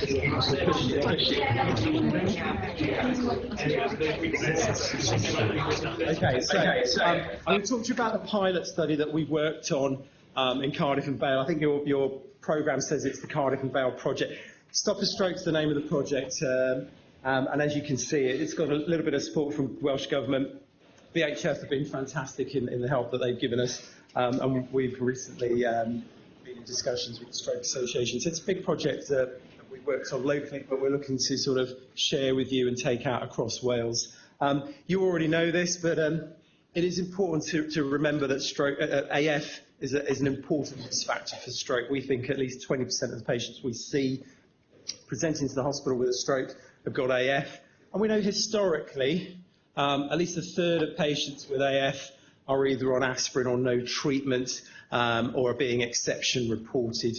Okay, so I'm going to talk to you about the pilot study that we worked on in Cardiff and Vale. I think your programme says it's the Cardiff and Vale project. Stop a Stroke's the name of the project, and as you can see, it's got a little bit of support from Welsh Government. VHF have been fantastic in the help that they've given us, and we've recently been in discussions with the Stroke Association. So it's a big project that we worked on locally, but we're looking to sort of share with you and take out across Wales. You already know this, but it is important to remember that stroke, AF is an important risk factor for stroke. We think at least 20% of the patients we see presenting to the hospital with a stroke have got AF. And we know historically, at least a third of patients with AF are either on aspirin or no treatment, or are being exception reported.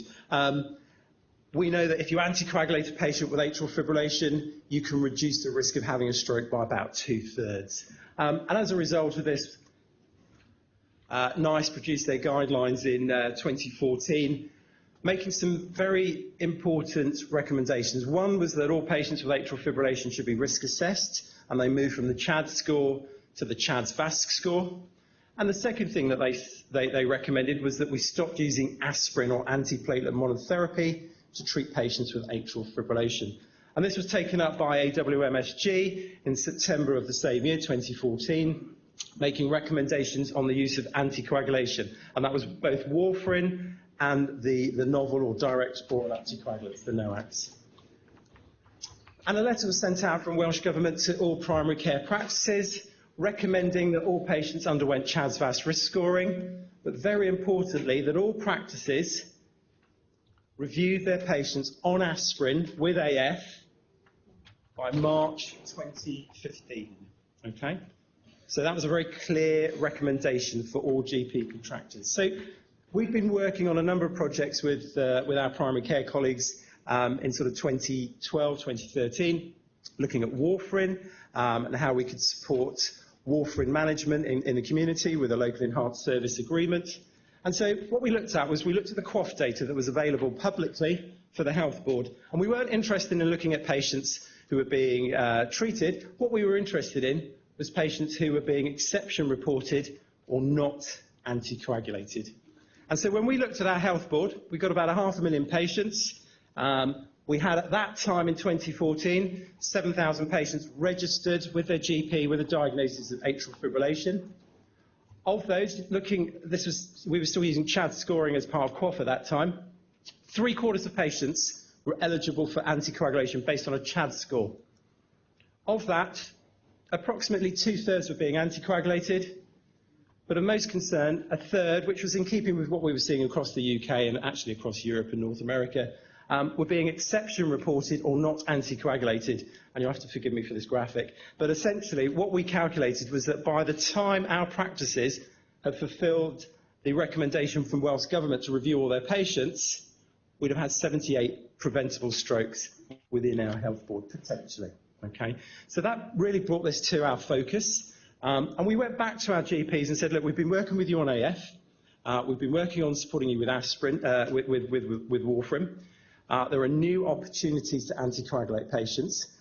We know that if you anticoagulate a patient with atrial fibrillation, you can reduce the risk of having a stroke by about 2/3. And as a result of this, NICE produced their guidelines in 2014, making some very important recommendations. One was that all patients with atrial fibrillation should be risk assessed, and they moved from the CHAD score to the CHADS-VASc score. And the second thing that they recommended was that we stopped using aspirin or antiplatelet monotherapy to treat patients with atrial fibrillation. And this was taken up by AWMSG in September of the same year, 2014, making recommendations on the use of anticoagulation. And that was both warfarin and the novel or direct oral anticoagulants, the NOACs. And a letter was sent out from Welsh Government to all primary care practices, recommending that all patients underwent CHADS-VASc risk scoring, but very importantly, that all practices reviewed their patients on aspirin with AF by March 2015. Okay? So that was a very clear recommendation for all GP contractors. So we've been working on a number of projects with our primary care colleagues in sort of 2012, 2013, looking at warfarin and how we could support warfarin management in the community with a local enhanced service agreement. And so what we looked at was we looked at the QOF data that was available publicly for the Health Board, and we weren't interested in looking at patients who were being treated. What we were interested in was patients who were being exception reported or not anticoagulated. And so when we looked at our Health Board, we got about 500,000 patients. We had at that time in 2014, 7,000 patients registered with their GP with a diagnosis of atrial fibrillation. Of those, we were still using CHAD scoring as part of QOF at that time. 3/4 of patients were eligible for anticoagulation based on a CHAD score. Of that, approximately 2/3 were being anticoagulated, but of most concern, a third, which was in keeping with what we were seeing across the UK and actually across Europe and North America, were being exception reported or not anticoagulated. And you'll have to forgive me for this graphic. But essentially, what we calculated was that by the time our practices had fulfilled the recommendation from Welsh Government to review all their patients, we'd have had 78 preventable strokes within our Health Board, potentially. Okay? So that really brought this to our focus. And we went back to our GPs and said, look, we've been working with you on AF. We've been working on supporting you with aspirin, with warfarin. There are new opportunities to anticoagulate patients.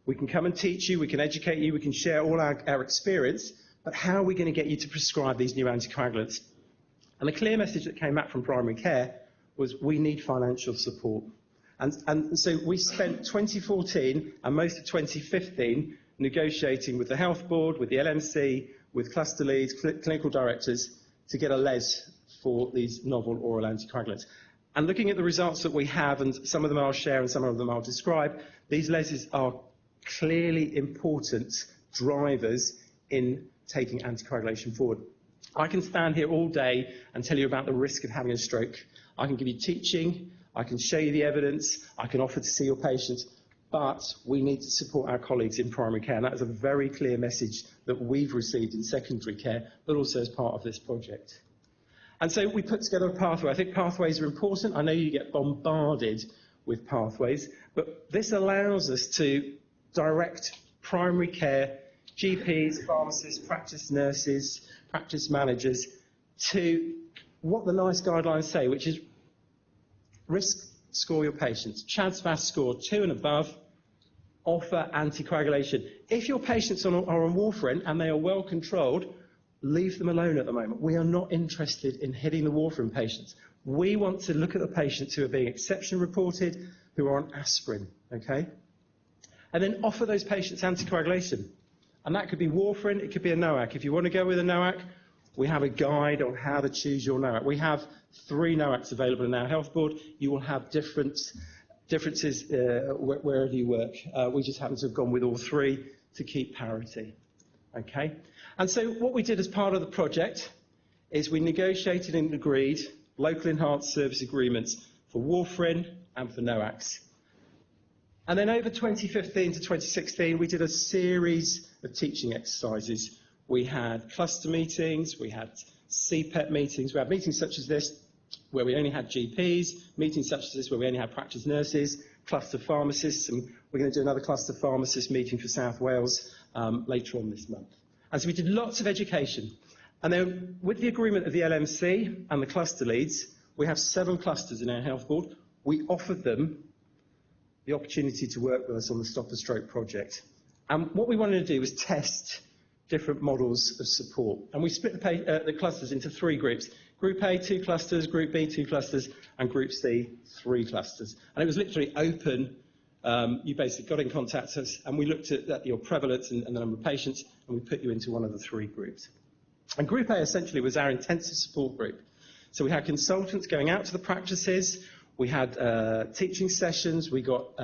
We can come and teach you, we can educate you, we can share all our experience, but how are we going to get you to prescribe these new anticoagulants? And the clear message that came back from primary care was we need financial support. And so we spent 2014 and most of 2015 negotiating with the Health Board, with the LMC, with cluster leads, clinical directors to get a LES for these novel oral anticoagulants. And looking at the results that we have, and some of them I'll share and some of them I'll describe, these LESs are clearly important drivers in taking anticoagulation forward. I can stand here all day and tell you about the risk of having a stroke. I can give you teaching, I can show you the evidence, I can offer to see your patients, but we need to support our colleagues in primary care, and that is a very clear message that we've received in secondary care, but also as part of this project. And so we put together a pathway. I think pathways are important. I know you get bombarded with pathways, but this allows us to direct primary care, GPs, pharmacists, practice nurses, practice managers to what the NICE guidelines say, which is risk score your patients. CHA2DS2-VASc score 2 and above, offer anticoagulation. If your patients are on warfarin and they are well controlled, leave them alone at the moment. We are not interested in hitting the warfarin patients. We want to look at the patients who are being exception reported, who are on aspirin, okay? And then offer those patients anticoagulation. And that could be warfarin, it could be a NOAC. If you want to go with a NOAC, we have a guide on how to choose your NOAC. We have 3 NOACs available in our health board. You will have differences wherever you work. We just happen to have gone with all 3 to keep parity. Okay? And so what we did as part of the project is we negotiated and agreed local enhanced service agreements for warfarin and for NOACs. And then over 2015 to 2016, we did a series of teaching exercises. We had cluster meetings, we had CPET meetings, we had meetings such as this where we only had GPs, meetings such as this where we only had practice nurses, cluster pharmacists, and we're going to do another cluster pharmacist meeting for South Wales later on this month. And so we did lots of education. And then with the agreement of the LMC and the cluster leads, we have 7 clusters in our health board. We offered them the opportunity to work with us on the Stop a Stroke project. And what we wanted to do was test different models of support. And we split the clusters into 3 groups. Group A, 2 clusters, Group B, 2 clusters, and Group C, 3 clusters. And it was literally open. You basically got in contact with us, and we looked at your prevalence and the number of patients, and we put you into one of the 3 groups. And Group A essentially was our intensive support group. So we had consultants going out to the practices, we had teaching sessions, we got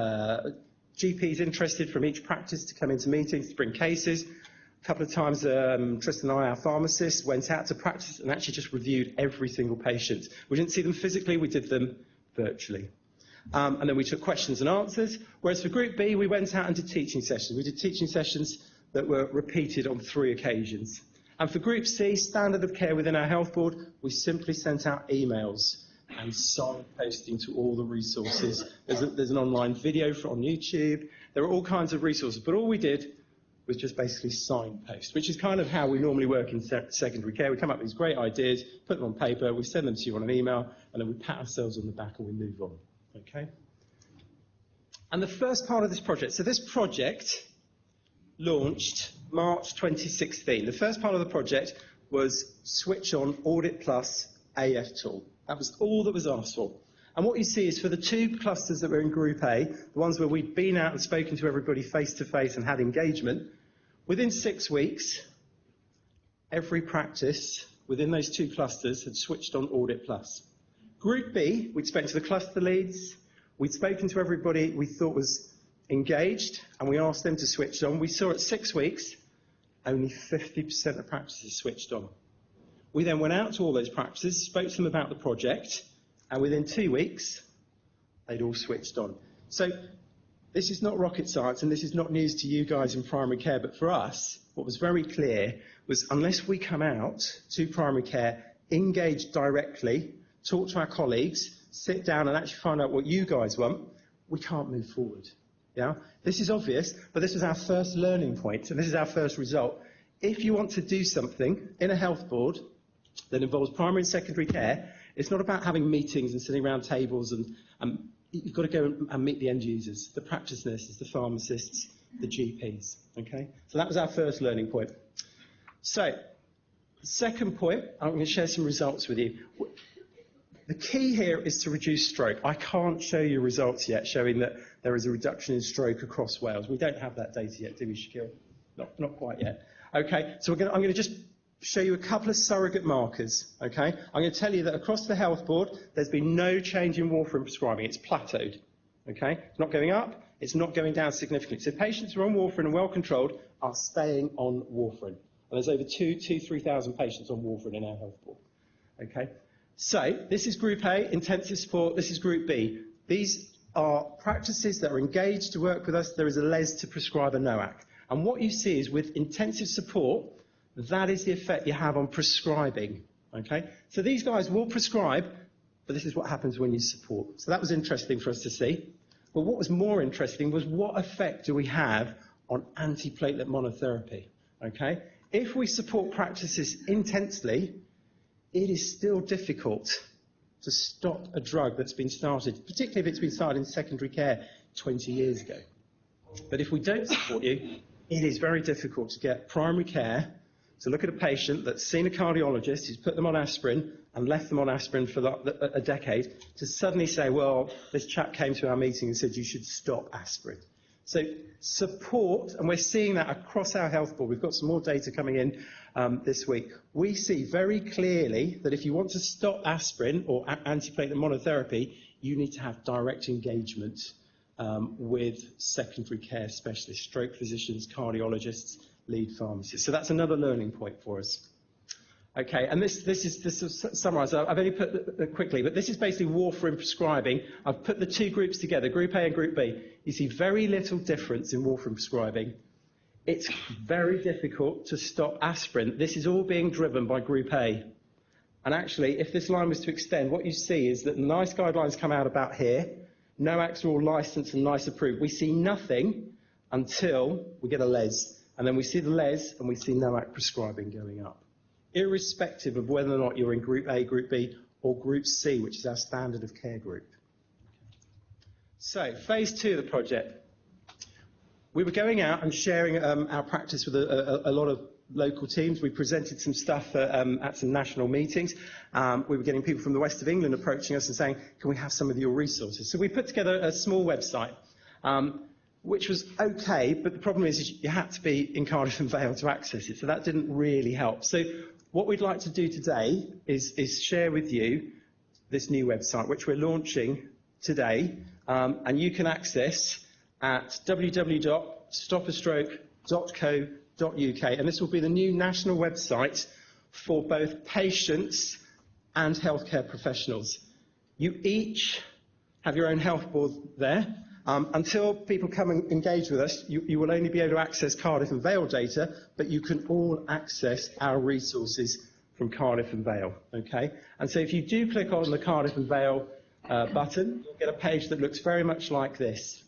GPs interested from each practice to come into meetings to bring cases. A couple of times, Tristan and I, our pharmacists, went out to practice and actually just reviewed every single patient. We didn't see them physically, we did them virtually. And then we took questions and answers. Whereas for Group B, we went out and did teaching sessions. We did teaching sessions that were repeated on 3 occasions. And for Group C, standard of care within our health board, we simply sent out emails and signposting to all the resources. There's an online video on YouTube. There are all kinds of resources. But all we did was just basically signpost, which is kind of how we normally work in secondary care. We come up with these great ideas, put them on paper, we send them to you on an email, and then we pat ourselves on the back and we move on. Okay? And the first part of this project, so this project launched March 2016. The first part of the project was switch on Audit Plus AF tool. That was all that was asked for. And what you see is for the 2 clusters that were in Group A, the ones where we'd been out and spoken to everybody face-to-face and had engagement, within 6 weeks, every practice within those 2 clusters had switched on Audit Plus. Group B, we'd spoken to the cluster leads, we'd spoken to everybody we thought was engaged, and we asked them to switch on. We saw at 6 weeks, only 50% of practices switched on. We then went out to all those practices, spoke to them about the project, and within 2 weeks, they'd all switched on. So this is not rocket science, and this is not news to you guys in primary care, but for us, what was very clear was unless we come out to primary care, engage directly, talk to our colleagues, sit down and actually find out what you guys want, we can't move forward. Yeah? This is obvious, but this was our first learning point, and this is our first result. If you want to do something in a health board that involves primary and secondary care, it's not about having meetings and sitting around tables, and you've got to go and meet the end users, the practice nurses, the pharmacists, the GPs. Okay? So that was our first learning point. So, the second point, I'm going to share some results with you. The key here is to reduce stroke. I can't show you results yet showing that there is a reduction in stroke across Wales. We don't have that data yet, do we, Shaquille? Not quite yet. Okay, so I'm going to just show you a couple of surrogate markers. Okay, I'm going to tell you that across the health board, there's been no change in warfarin prescribing. It's plateaued. Okay, it's not going up. It's not going down significantly. So patients who are on warfarin and well controlled are staying on warfarin. And there's over 3,000 patients on warfarin in our health board. Okay. So, this is Group A, intensive support, this is Group B. These are practices that are engaged to work with us. There is a LES to prescribe a NOAC. And what you see is with intensive support, that is the effect you have on prescribing. Okay? So these guys will prescribe, but this is what happens when you support. So that was interesting for us to see. But what was more interesting was what effect do we have on antiplatelet monotherapy? Okay? If we support practices intensely, it is still difficult to stop a drug that's been started, particularly if it's been started in secondary care 20 years ago. But if we don't support you, it is very difficult to get primary care to look at a patient that's seen a cardiologist who's put them on aspirin and left them on aspirin for a decade, to suddenly say, well, this chap came to our meeting and said you should stop aspirin. So support, and we're seeing that across our health board. We've got some more data coming in this week. We see very clearly that if you want to stop aspirin or antiplatelet monotherapy, you need to have direct engagement with secondary care specialists, stroke physicians, cardiologists, lead pharmacists. So that's another learning point for us. Okay, and this is summarised. I've only put quickly, but this is basically warfarin prescribing. I've put the two groups together, Group A and Group B. You see very little difference in warfarin prescribing. It's very difficult to stop aspirin. This is all being driven by Group A. And actually, if this line was to extend, what you see is that NICE guidelines come out about here. NOACs are all licensed and NICE approved. We see nothing until we get a LES. And then we see the LES and we see NOAC prescribing going up, irrespective of whether or not you're in Group A, Group B, or Group C, which is our standard of care group. So, phase 2 of the project. We were going out and sharing our practice with a lot of local teams. We presented some stuff at some national meetings. We were getting people from the west of England approaching us and saying, can we have some of your resources? So we put together a small website, which was okay, but the problem is you had to be in Cardiff and Vale to access it, so that didn't really help. So what we'd like to do today is share with you this new website, which we're launching today, and you can access at www.stopastroke.co.uk, and this will be the new national website for both patients and healthcare professionals. You each have your own health board there. Until people come and engage with us, you will only be able to access Cardiff and Vale data, but you can all access our resources from Cardiff and Vale, okay? And so if you do click on the Cardiff and Vale button, you'll get a page that looks very much like this.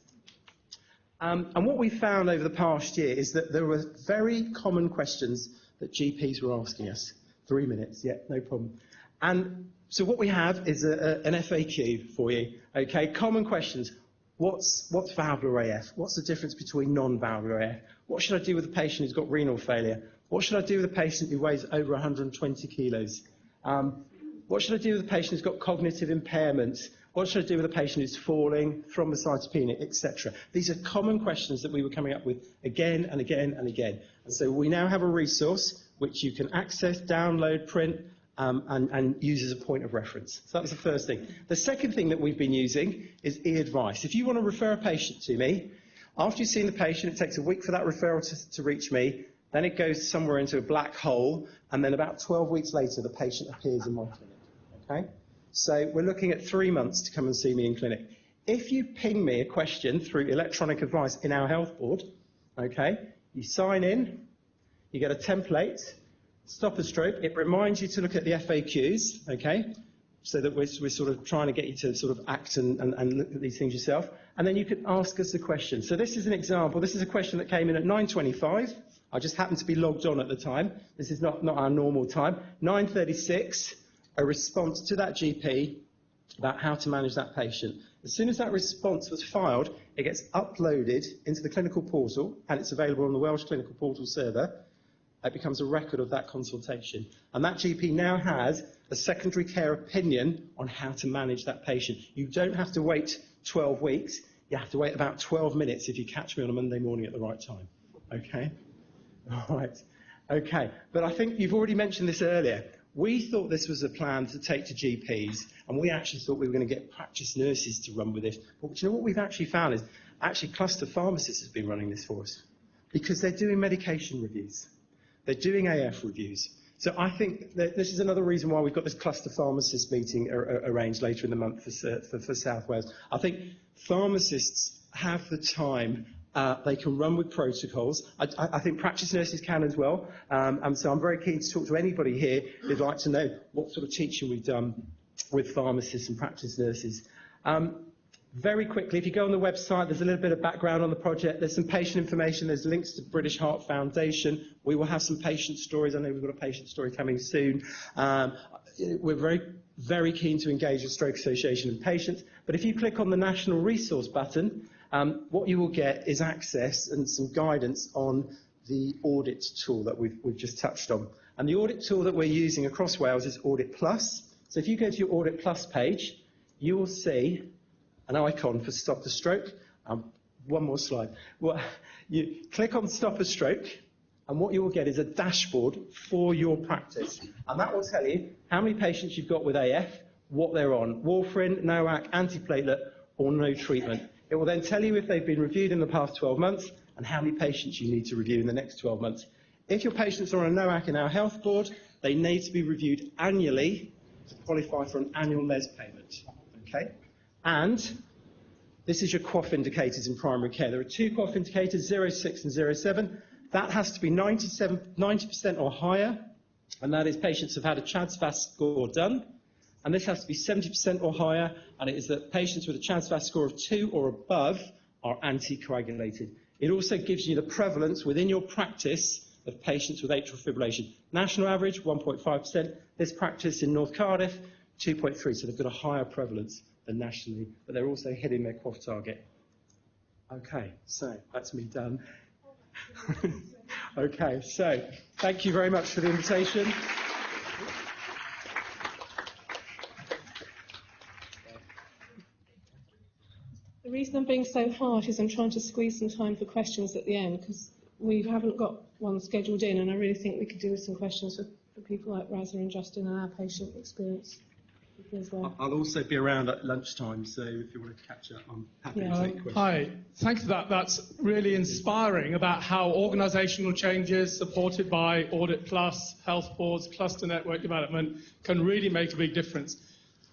And what we found over the past year is that there were very common questions that GPs were asking us. 3 minutes, yeah, no problem. And so what we have is an FAQ for you, okay? Common questions. What's valvular AF? What's the difference between non-valvular AF? What should I do with a patient who's got renal failure? What should I do with a patient who weighs over 120 kilos? What should I do with a patient who's got cognitive impairments? What should I do with a patient who's falling, thrombocytopenia, etc.? These are common questions that we were coming up with again and again and again. And so we now have a resource which you can access, download, print, and use as a point of reference. So that was the first thing. The second thing that we've been using is e-advice. If you want to refer a patient to me, after you've seen the patient, it takes a week for that referral to reach me, then it goes somewhere into a black hole, and then about 12 weeks later, the patient appears in my clinic, okay? So we're looking at 3 months to come and see me in clinic. If you ping me a question through electronic advice in our health board, okay, you sign in, you get a template, Stop a Stroke. It reminds you to look at the FAQs, okay, so that we're sort of trying to get you to sort of act and look at these things yourself. And then you can ask us a question. So this is an example. This is a question that came in at 9:25. I just happened to be logged on at the time. This is not our normal time. 9:36, a response to that GP about how to manage that patient. As soon as that response was filed, it gets uploaded into the clinical portal, and it's available on the Welsh Clinical Portal server. It becomes a record of that consultation. And that GP now has a secondary care opinion on how to manage that patient. You don't have to wait 12 weeks. You have to wait about 12 minutes if you catch me on a Monday morning at the right time. Okay? All right. Okay. But I think you've already mentioned this earlier. We thought this was a plan to take to GPs, and we actually thought we were going to get practice nurses to run with it. But you know what we've actually found is actually cluster pharmacists have been running this for us because they're doing medication reviews. They're doing AF reviews. So I think that this is another reason why we've got this cluster pharmacist meeting arranged later in the month for South Wales. I think pharmacists have the time. They can run with protocols. I think practice nurses can as well. And so I'm very keen to talk to anybody here who'd like to know what sort of teaching we've done with pharmacists and practice nurses. Very quickly, if you go on the website, there's a little bit of background on the project. There's some patient information. There's links to British Heart Foundation. We will have some patient stories. I know we've got a patient story coming soon. We're very very keen to engage with Stroke Association and patients. But if you click on the National Resource button, what you will get is access and some guidance on the audit tool that we've just touched on. And the audit tool that we're using across Wales is Audit Plus. So if you go to your Audit Plus page, you will see an icon for Stop a Stroke. One more slide. Well, you click on Stop a Stroke, and what you will get is a dashboard for your practice. And that will tell you how many patients you've got with AF, what they're on, warfarin, NOAC, antiplatelet, or no treatment. It will then tell you if they've been reviewed in the past 12 months and how many patients you need to review in the next 12 months. If your patients are on a NOAC in our health board, they need to be reviewed annually to qualify for an annual LES payment. Okay? And this is your QOF indicators in primary care. There are two QOF indicators, 0.6 and 0.7. That has to be 90% or higher, and that is patients have had a CHA2DS2-VASc score done. And this has to be 70% or higher, and it is that patients with a CHA2DS2-VASc score of 2 or above are anticoagulated. It also gives you the prevalence within your practice of patients with atrial fibrillation. National average, 1.5%. This practice in North Cardiff, 2.3%. So they've got a higher prevalence than nationally, but they're also hitting their QOF target. Okay, so that's me done. Okay, so thank you very much for the invitation. The reason I'm being so harsh is I'm trying to squeeze some time for questions at the end, because we haven't got one scheduled in, and I really think we could do with some questions for people like Raza and Justin and our patient experience as well. I'll also be around at lunchtime, so if you want to catch up, I'm happy to take questions. Hi, thank you for that. That's really inspiring about how organisational changes supported by Audit Plus, health boards, cluster network development can really make a big difference.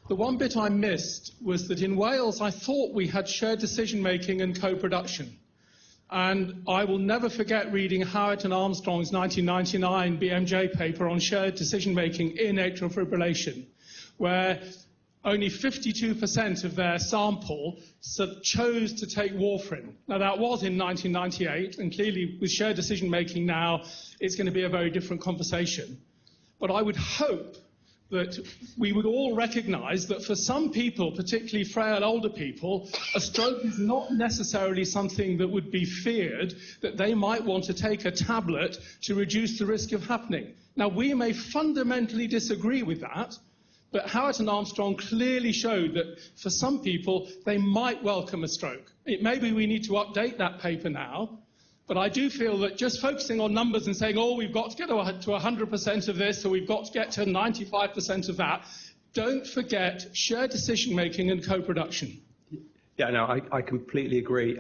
The one bit I missed was that in Wales I thought we had shared decision-making and co-production. And I will never forget reading Howitt and Armstrong's 1999 BMJ paper on shared decision-making in atrial fibrillation, where only 52% of their sample chose to take warfarin. Now, that was in 1998, and clearly with shared decision-making now, it's going to be a very different conversation. But I would hope that we would all recognise that for some people, particularly frail older people, a stroke is not necessarily something that would be feared, that they might want to take a tablet to reduce the risk of happening. Now, we may fundamentally disagree with that, but Howitt and Armstrong clearly showed that for some people, they might welcome a stroke. Maybe we need to update that paper now, but I do feel that just focusing on numbers and saying, oh, we've got to get to 100% of this, or we've got to get to 95% of that, don't forget shared decision-making and co-production. Yeah, no, I completely agree.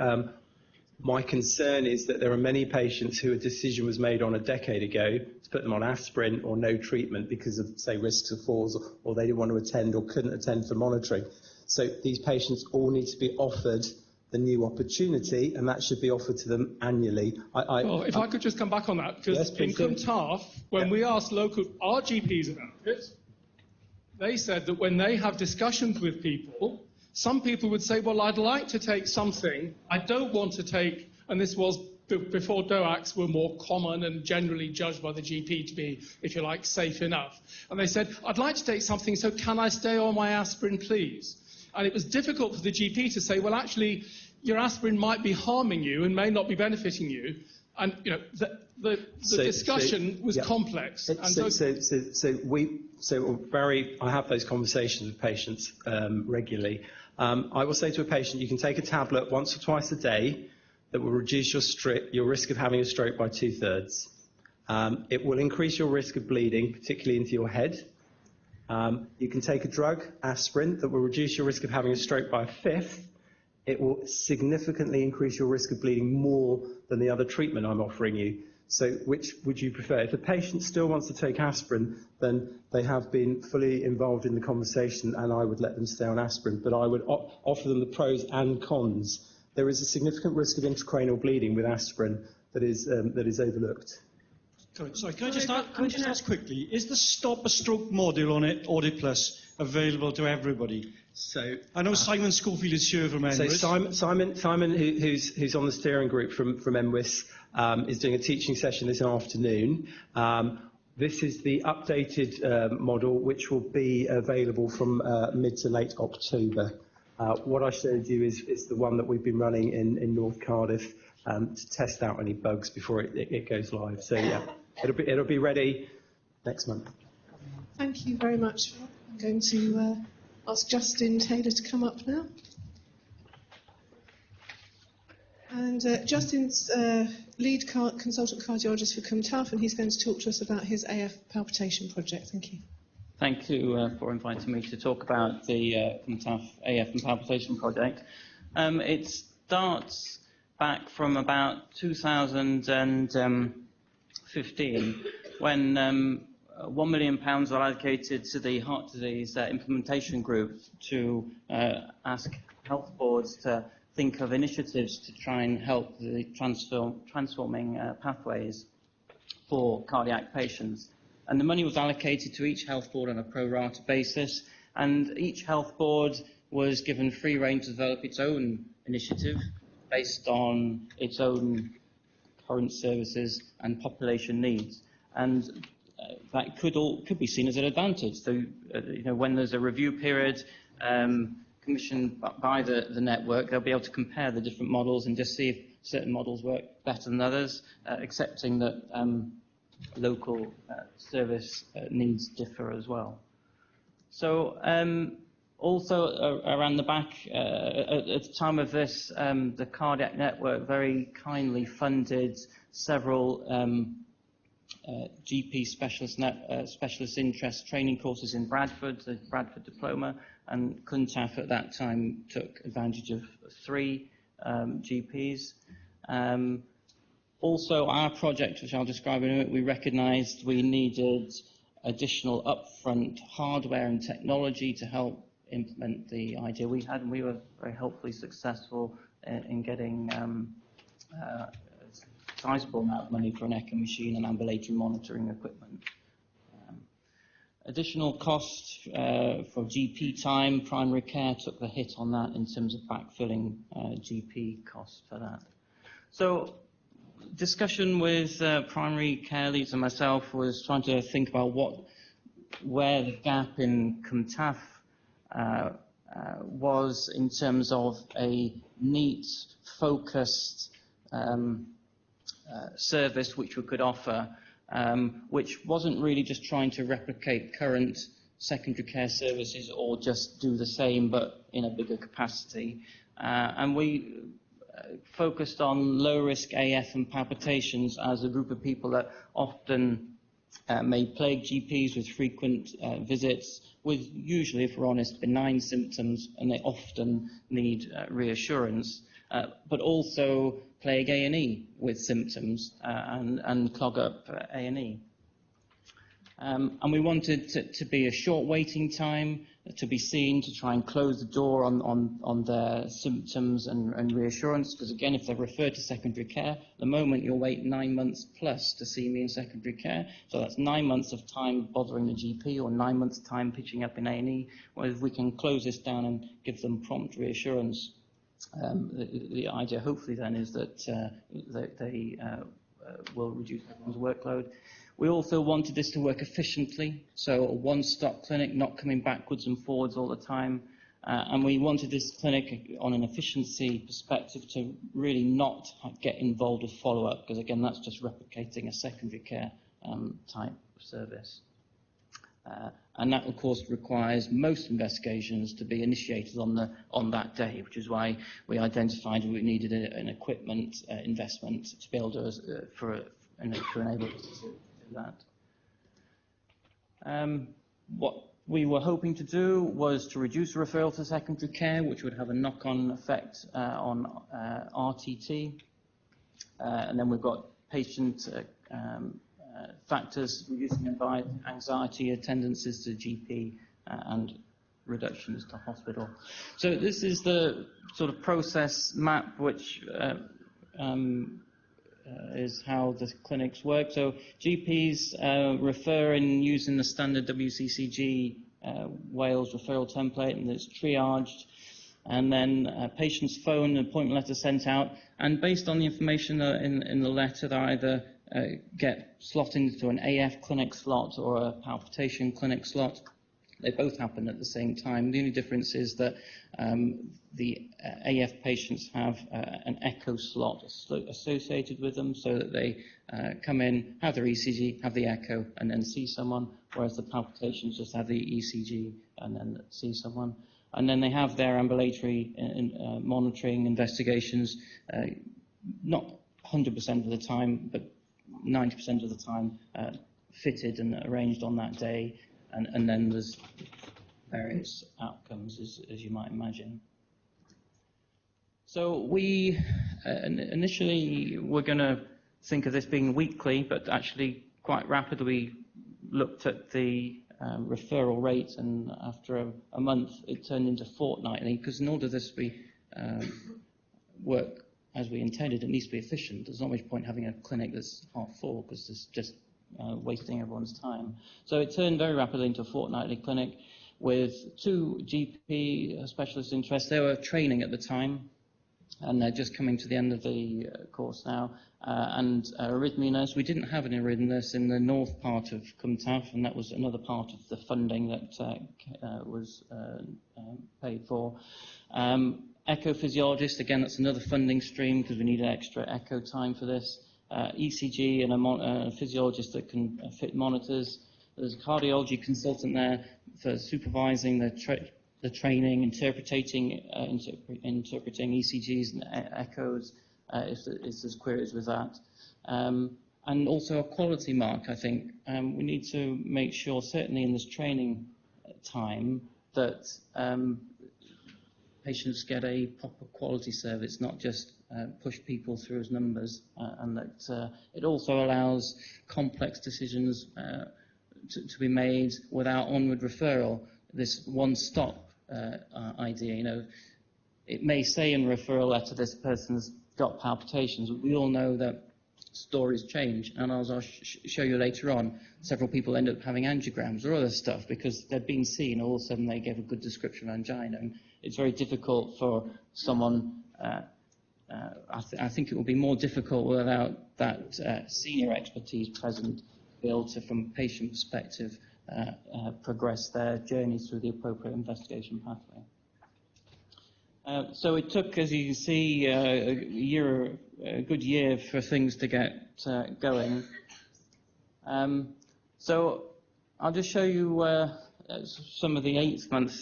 My concern is that there are many patients who a decision was made on a decade ago to put them on aspirin or no treatment because of, say, risks of falls, or they didn't want to attend or couldn't attend for monitoring. So these patients all need to be offered the new opportunity, and that should be offered to them annually. If I could just come back on that, because in Cwmtâth, when we asked local RGPs about it, they said that when they have discussions with people, some people would say, well, I'd like to take something, I don't want to take, and this was before DOACs were more common and generally judged by the GP to be, if you like, safe enough. And they said, I'd like to take something, so can I stay on my aspirin, please? And it was difficult for the GP to say, well, actually, your aspirin might be harming you and may not be benefiting you. And, you know, the discussion was complex. I have those conversations with patients regularly. I will say to a patient, you can take a tablet once or twice a day that will reduce your risk of having a stroke by 2/3. It will increase your risk of bleeding, particularly into your head. You can take a drug, aspirin, that will reduce your risk of having a stroke by 1/5. It will significantly increase your risk of bleeding more than the other treatment I'm offering you. So which would you prefer? If a patient still wants to take aspirin, then they have been fully involved in the conversation, and I would let them stay on aspirin. But I would offer them the pros and cons. There is a significant risk of intracranial bleeding with aspirin that is overlooked. Sorry, can I just ask quickly, is the Stop a Stroke module on it, Audit Plus, available to everybody? So I know Simon Schofield is here from MWIS. So Simon, who's on the steering group from MWIS, is doing a teaching session this afternoon. This is the updated model, which will be available from mid to late October. What I showed you is the one that we've been running in North Cardiff to test out any bugs before it goes live. So yeah, it'll be ready next month. Thank you very much. I'm going to ask Justin Taylor to come up now. And Justin's lead consultant cardiologist for CUMTAF, and he's going to talk to us about his AF palpitation project. Thank you. Thank you for inviting me to talk about the CUMTAF AF and palpitation project. It starts back from about 2015 when £1 million were allocated to the heart disease implementation group to ask health boards to think of initiatives to try and help the transforming pathways for cardiac patients. And the money was allocated to each health board on a pro rata basis, and each health board was given free rein to develop its own initiative based on its own current services and population needs. And that could be seen as an advantage. So, when there's a review period commissioned by the network, they'll be able to compare the different models and just see if certain models work better than others, accepting that local service needs differ as well. So also around the back, at the time of this, the Cardiac Network very kindly funded several GP specialist interest training courses in Bradford, the Bradford Diploma, and CUMTAF at that time took advantage of 3 GPs. Also, our project, which I'll describe in a minute, we recognised we needed additional upfront hardware and technology to help implement the idea we had, and we were very helpfully successful in getting a sizable amount of money for an echo machine and ambulatory monitoring equipment. Additional costs for GP time, primary care took the hit on that in terms of backfilling GP costs for that. So discussion with primary care leads and myself was trying to think about where the gap in CUMTAF was in terms of a neat, focused service which we could offer, which wasn't really just trying to replicate current secondary care services or just do the same but in a bigger capacity. And we focused on low-risk AF and palpitations as a group of people that often may plague GPs with frequent visits with usually, if we're honest, benign symptoms, and they often need reassurance, but also plague A&E with symptoms and clog up A&E. And we wanted to be a short waiting time, to be seen, to try and close the door on their symptoms and reassurance, because again, if they're referred to secondary care, the moment you'll wait 9 months plus to see me in secondary care, so that's 9 months of time bothering the GP or 9 months time pitching up in A&E, well, if we can close this down and give them prompt reassurance, the idea hopefully then is that they will reduce everyone's workload. We also wanted this to work efficiently, so a one-stop clinic, not coming backwards and forwards all the time. And we wanted this clinic, on an efficiency perspective, to really not get involved with follow-up, because again, that's just replicating a secondary care type of service. And that, of course, requires most investigations to be initiated on that day, which is why we identified we needed an equipment investment to be able to enable us to do that. What we were hoping to do was to reduce referral to secondary care, which would have a knock-on effect on RTT. And then we've got patient factors, reducing anxiety, attendances to GP, and reductions to hospital. So this is the sort of process map which is how the clinics work. So GPs refer in using the standard WCCG Wales referral template, and it's triaged, and then patient's phone, an appointment letter sent out, and based on the information in the letter, they're either get slotted into an AF clinic slot or a palpitation clinic slot. They both happen at the same time. The only difference is that the AF patients have an echo slot associated with them, so that they come in, have their ECG, have the echo, and then see someone, whereas the palpitations just have the ECG and then see someone. And then they have their ambulatory monitoring investigations, not 100% of the time, but 90% of the time fitted and arranged on that day. And then there's various outcomes, as you might imagine. So we initially were going to think of this being weekly, but actually quite rapidly looked at the referral rate, and after a month it turned into fortnightly, because in order for this to be work as we intended, it needs to be efficient. There's not much point having a clinic that's half full, because it's just wasting everyone's time. So it turned very rapidly into a fortnightly clinic with 2 GP specialist interests. They were training at the time, and they're just coming to the end of the course now. And arrhythmia nurse. We didn't have an arrhythmia nurse in the north part of Cwm Taf, and that was another part of the funding that was paid for. Echophysiologist, again, that's another funding stream because we needed extra echo time for this. ECG and a physiologist that can fit monitors. There's a cardiology consultant there for supervising the training, interpreting ECGs and echoes if there's queries with that. And also a quality mark, I think. We need to make sure, certainly in this training time, that patients get a proper quality service, not just push people through as numbers, and that it also allows complex decisions to be made without onward referral. This one-stop idea, you know, it may say in a referral letter this person's got palpitations, but we all know that stories change, and as I'll show you later on, several people end up having angiograms or other stuff because they've been seen, all of a sudden they gave a good description of angina, and it's very difficult for someone, I think it will be more difficult without that senior expertise present to be able to, from a patient perspective, progress their journey through the appropriate investigation pathway. So it took, as you can see, a good year for things to get going. So I'll just show you some of the 8-month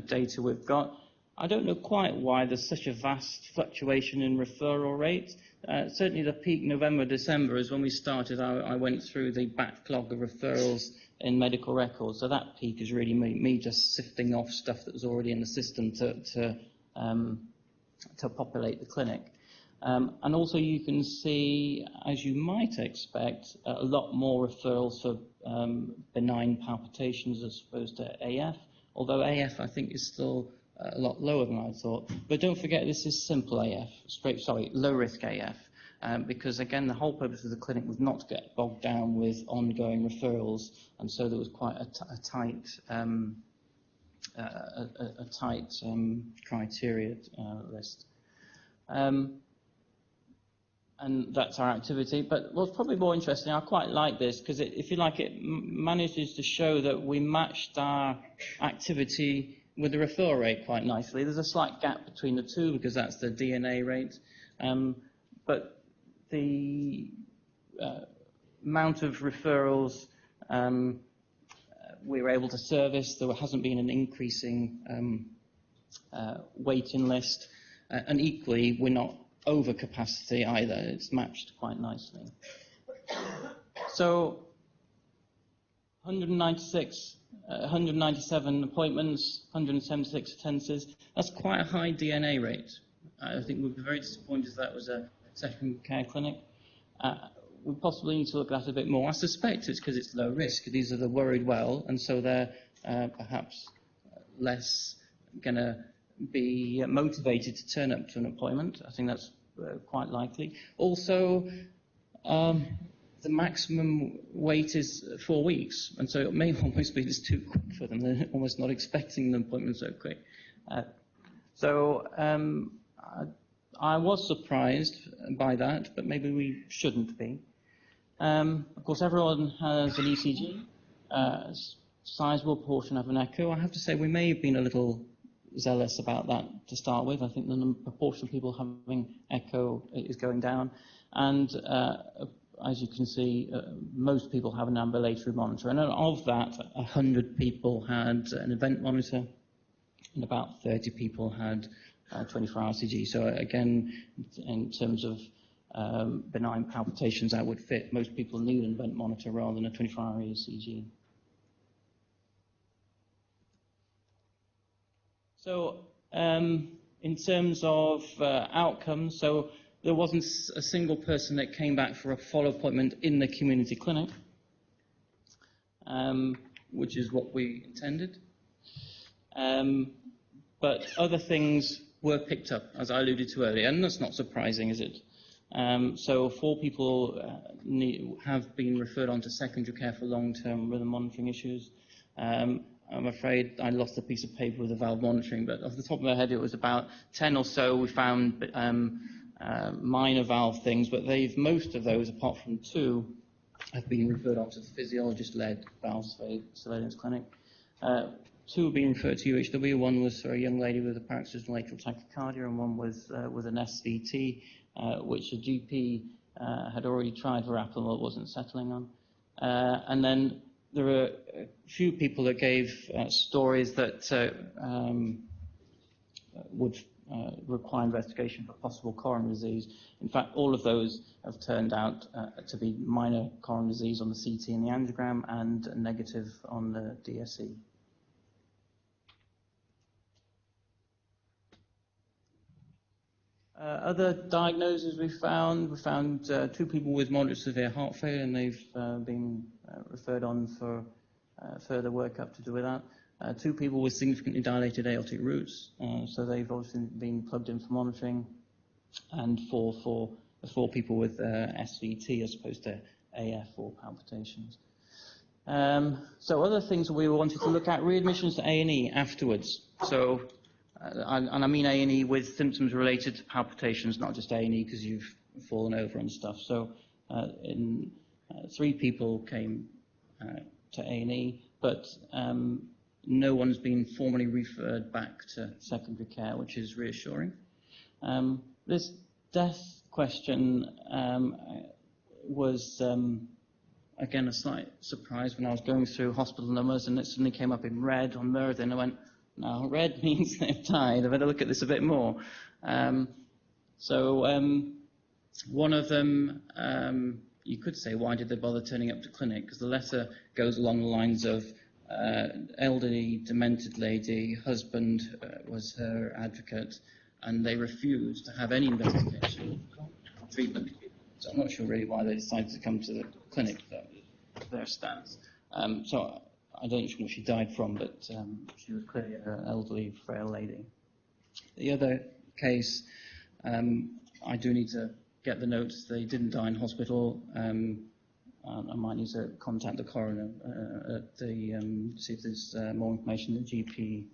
data we've got. I don't know quite why there's such a vast fluctuation in referral rate. Certainly the peak November, December is when we started. I went through the backlog of referrals in medical records. So that peak is really me just sifting off stuff that was already in the system to populate the clinic. And also you can see, as you might expect, a lot more referrals for benign palpitations as opposed to AF, although AF I think is still a lot lower than I thought. But don't forget, this is simple AF, low-risk AF, because again the whole purpose of the clinic was not to get bogged down with ongoing referrals, and so there was quite a tight criteria list. And that's our activity. But what's probably more interesting, I quite like this, because if you like, it manages to show that we matched our activity with the referral rate quite nicely. There's a slight gap between the two, because that's the DNA rate. But the amount of referrals we were able to service, there hasn't been an increasing waiting list, and equally we're not over capacity either. It's matched quite nicely. So 197 appointments, 176 attendances. That's quite a high DNA rate. I think we'd be very disappointed if that was a secondary care clinic. We possibly need to look at that a bit more. I suspect it's because it's low risk. These are the worried well, and so they're perhaps less going to be motivated to turn up to an appointment. I think that's quite likely. Also, the maximum wait is 4 weeks, and so it may almost be just too quick for them. They're almost not expecting the appointment so quick. I was surprised by that, but maybe we shouldn't be. Of course, everyone has an ECG. A sizable portion have an echo. I have to say we may have been a little zealous about that to start with. I think the proportion of people having echo is going down. And as you can see, most people have an ambulatory monitor. And of that, 100 people had an event monitor, and about 30 people had 24-hour ECG. So again, in terms of benign palpitations, that would fit. Most people need an event monitor rather than a 24-hour ECG. So in terms of outcomes, so there wasn't a single person that came back for a follow-up appointment in the community clinic, which is what we intended. But other things were picked up, as I alluded to earlier, and that's not surprising, is it? So 4 people have been referred on to secondary care for long-term rhythm monitoring issues. I'm afraid I lost a piece of paper with the valve monitoring, but off the top of my head, it was about 10 or so we found minor valve things, but most of those, apart from 2, have been referred on to the physiologist-led valve surveillance clinic. 2 have been referred to UHW. One was for a young lady with a paroxysmal atrial tachycardia, and one was with an SVT, which a GP had already tried verapamil, but wasn't settling on. And then there were a few people that gave stories that would require investigation for possible coronary disease. In fact, all of those have turned out to be minor coronary disease on the CT and the angiogram, and negative on the DSE. Other diagnoses we found 2 people with moderate severe heart failure, and they've been referred on for further workup to do with that. 2 people with significantly dilated aortic roots, so they've obviously been plugged in for monitoring, and 4 people with SVT as opposed to AF or palpitations. So other things we wanted to look at, readmissions to A&E afterwards. So, and I mean A&E with symptoms related to palpitations, not just A&E because you've fallen over and stuff. So 3 people came to A&E, but no one's been formally referred back to secondary care, which is reassuring. This death question was, again, a slight surprise when I was going through hospital numbers, and it suddenly came up in red on Merthyr, and I went, no, red means they've died. I better look at this a bit more. So one of them, you could say, why did they bother turning up to clinic? Because the letter goes along the lines of elderly, demented lady, husband was her advocate, and they refused to have any investigation or treatment. So I'm not sure really why they decided to come to the clinic, their stance. So I don't know what she died from, but she was clearly an elderly, frail lady. The other case, I do need to get the notes. They didn't die in hospital. I might need to contact the coroner see if there's more information in the GP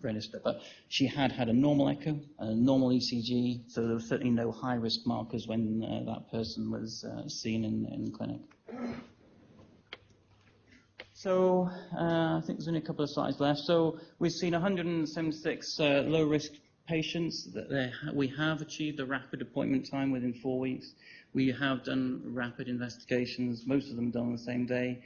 register. But she had a normal echo, a normal ECG, so there were certainly no high-risk markers when that person was seen in clinic. So I think there's only a couple of slides left. So we've seen 176 low-risk patients. We have achieved a rapid appointment time within 4 weeks. We have done rapid investigations, most of them done on the same day.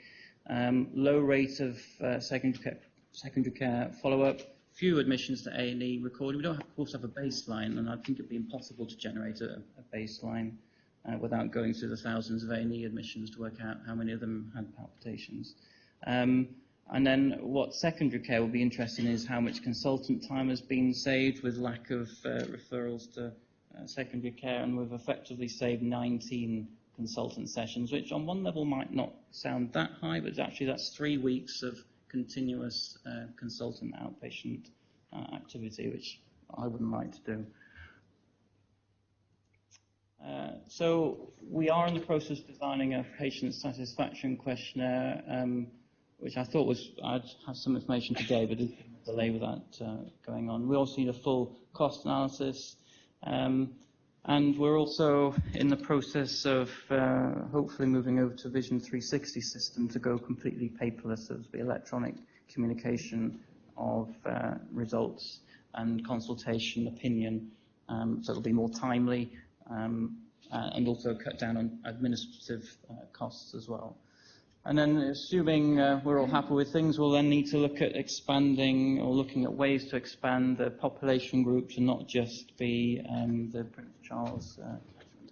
Low rate of secondary care follow-up. Few admissions to A&E recorded. We don't, of course, have a baseline, and I think it'd be impossible to generate a baseline without going through the thousands of A&E admissions to work out how many of them had palpitations. And then what secondary care will be interesting is how much consultant time has been saved with lack of referrals to secondary care, and we've effectively saved 19 consultant sessions, which on one level might not sound that high, but actually that's 3 weeks of continuous consultant outpatient activity, which I wouldn't like to do. So we are in the process of designing a patient satisfaction questionnaire, which I thought I'd have some information today, but there's been a delay with that going on. We also need a full cost analysis, and And we're also in the process of hopefully moving over to Vision 360 system to go completely paperless. So there'll be electronic communication of results and consultation, opinion, so it'll be more timely and also cut down on administrative costs as well. And then assuming we're all happy with things, we'll then need to look at expanding or looking at ways to expand the population group to not just be the Prince Charles catchment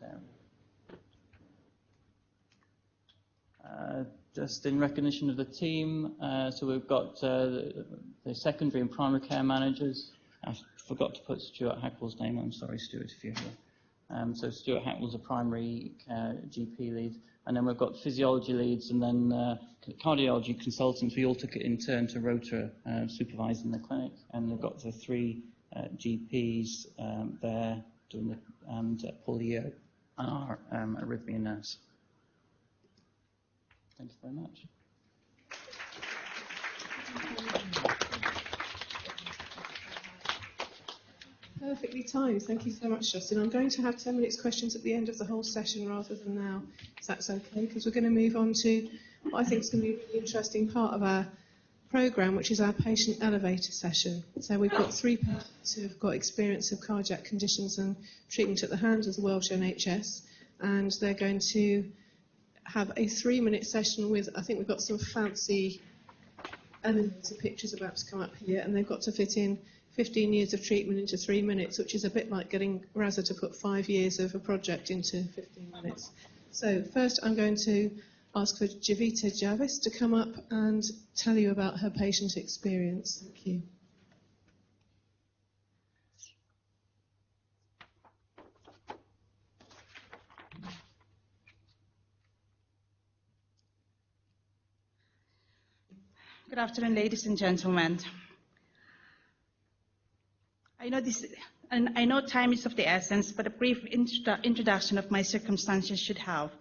area. Just in recognition of the team, so we've got the secondary and primary care managers. I forgot to put Stuart Hackwell's name on. I'm sorry, Stuart, if you're here. So Stuart Hackwell's a primary care GP lead. And then we've got physiology leads and then cardiology consultants. We all took it in turn to rota supervising the clinic. And we've got the 3 GPs there doing the, and Paul Yeo, our arrhythmia nurse. Thank you very much. Perfectly timed. Thank you so much, Justin. I'm going to have 10 minutes questions at the end of the whole session rather than now, if that's okay, because we're going to move on to what I think is going to be a really interesting part of our programme, which is our patient elevator session. So we've got 3 patients who have got experience of cardiac conditions and treatment at the hands of the Welsh NHS, and they're going to have a 3-minute session with, I think we've got some fancy elevator pictures about to come up here, and they've got to fit in 15 years of treatment into 3 minutes, which is a bit like getting Raza to put 5 years of a project into 15 minutes. So first I'm going to ask for Javita Jarvis to come up and tell you about her patient experience. Thank you. Good afternoon, ladies and gentlemen. I know time is of the essence, but a brief introduction of my circumstances should help.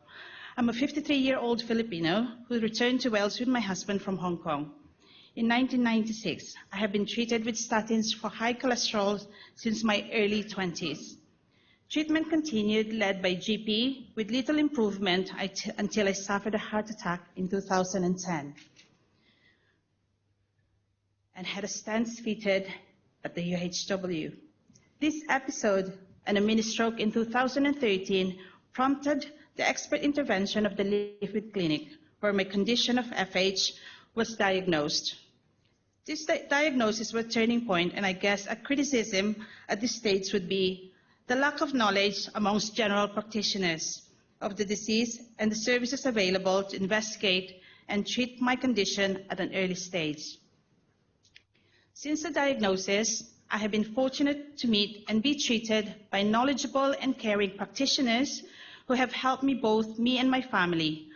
I'm a 53-year-old Filipino who returned to Wales with my husband from Hong Kong. In 1996, I have been treated with statins for high cholesterol since my early 20s. Treatment continued, led by GP, with little improvement until I suffered a heart attack in 2010 and had a stent fitted at the UHW. This episode and a mini stroke in 2013 prompted the expert intervention of the Live With Clinic, where my condition of FH was diagnosed. This diagnosis was a turning point, and I guess a criticism at this stage would be the lack of knowledge amongst general practitioners of the disease and the services available to investigate and treat my condition at an early stage. Since the diagnosis, I have been fortunate to meet and be treated by knowledgeable and caring practitioners who have helped both me and my family.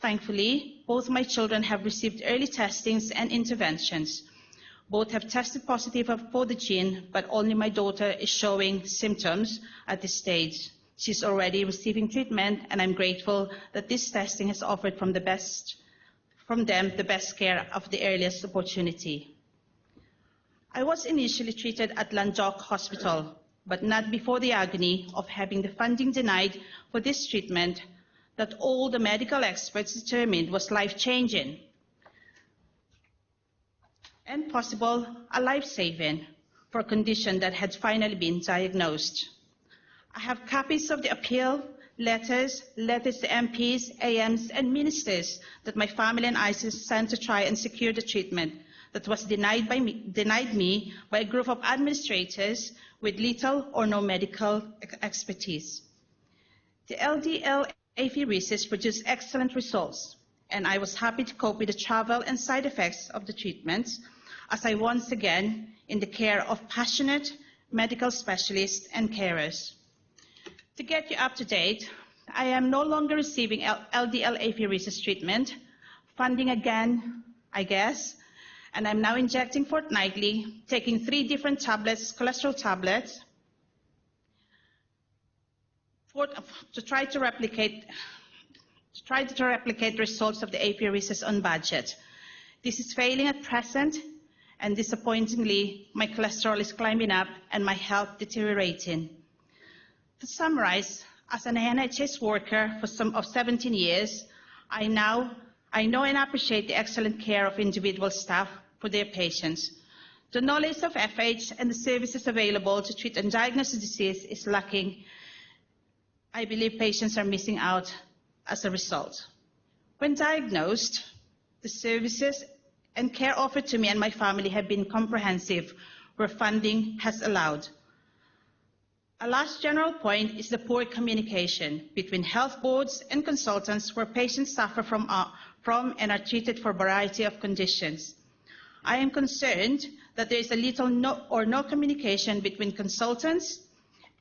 Thankfully, both my children have received early testings and interventions. Both have tested positive for the gene, but only my daughter is showing symptoms at this stage. She's already receiving treatment, and I'm grateful that this testing has offered from them the best care of the earliest opportunity. I was initially treated at Lanjok Hospital, but not before the agony of having the funding denied for this treatment that all the medical experts determined was life-changing and possible a life-saving for a condition that had finally been diagnosed. I have copies of the appeal, letters to MPs, AMs, and ministers that my family and I sent to try and secure the treatment that was denied me by a group of administrators with little or no medical expertise. The LDL apheresis produced excellent results, and I was happy to cope with the travel and side effects of the treatments, as I once again in the care of passionate medical specialists and carers. To get you up to date, I am no longer receiving LDL apheresis treatment, funding again, I guess, and I'm now injecting fortnightly, taking 3 different tablets, cholesterol tablets, to try to replicate results of the apheresis on budget. This is failing at present, and disappointingly, my cholesterol is climbing up and my health deteriorating. To summarize, as an NHS worker for 17 years, I know and appreciate the excellent care of individual staff for their patients. The knowledge of FH and the services available to treat and diagnose the disease is lacking. I believe patients are missing out as a result. When diagnosed, the services and care offered to me and my family have been comprehensive, where funding has allowed. A last general point is the poor communication between health boards and consultants, where patients suffer from and are treated for a variety of conditions. I am concerned that there is a little or no communication between consultants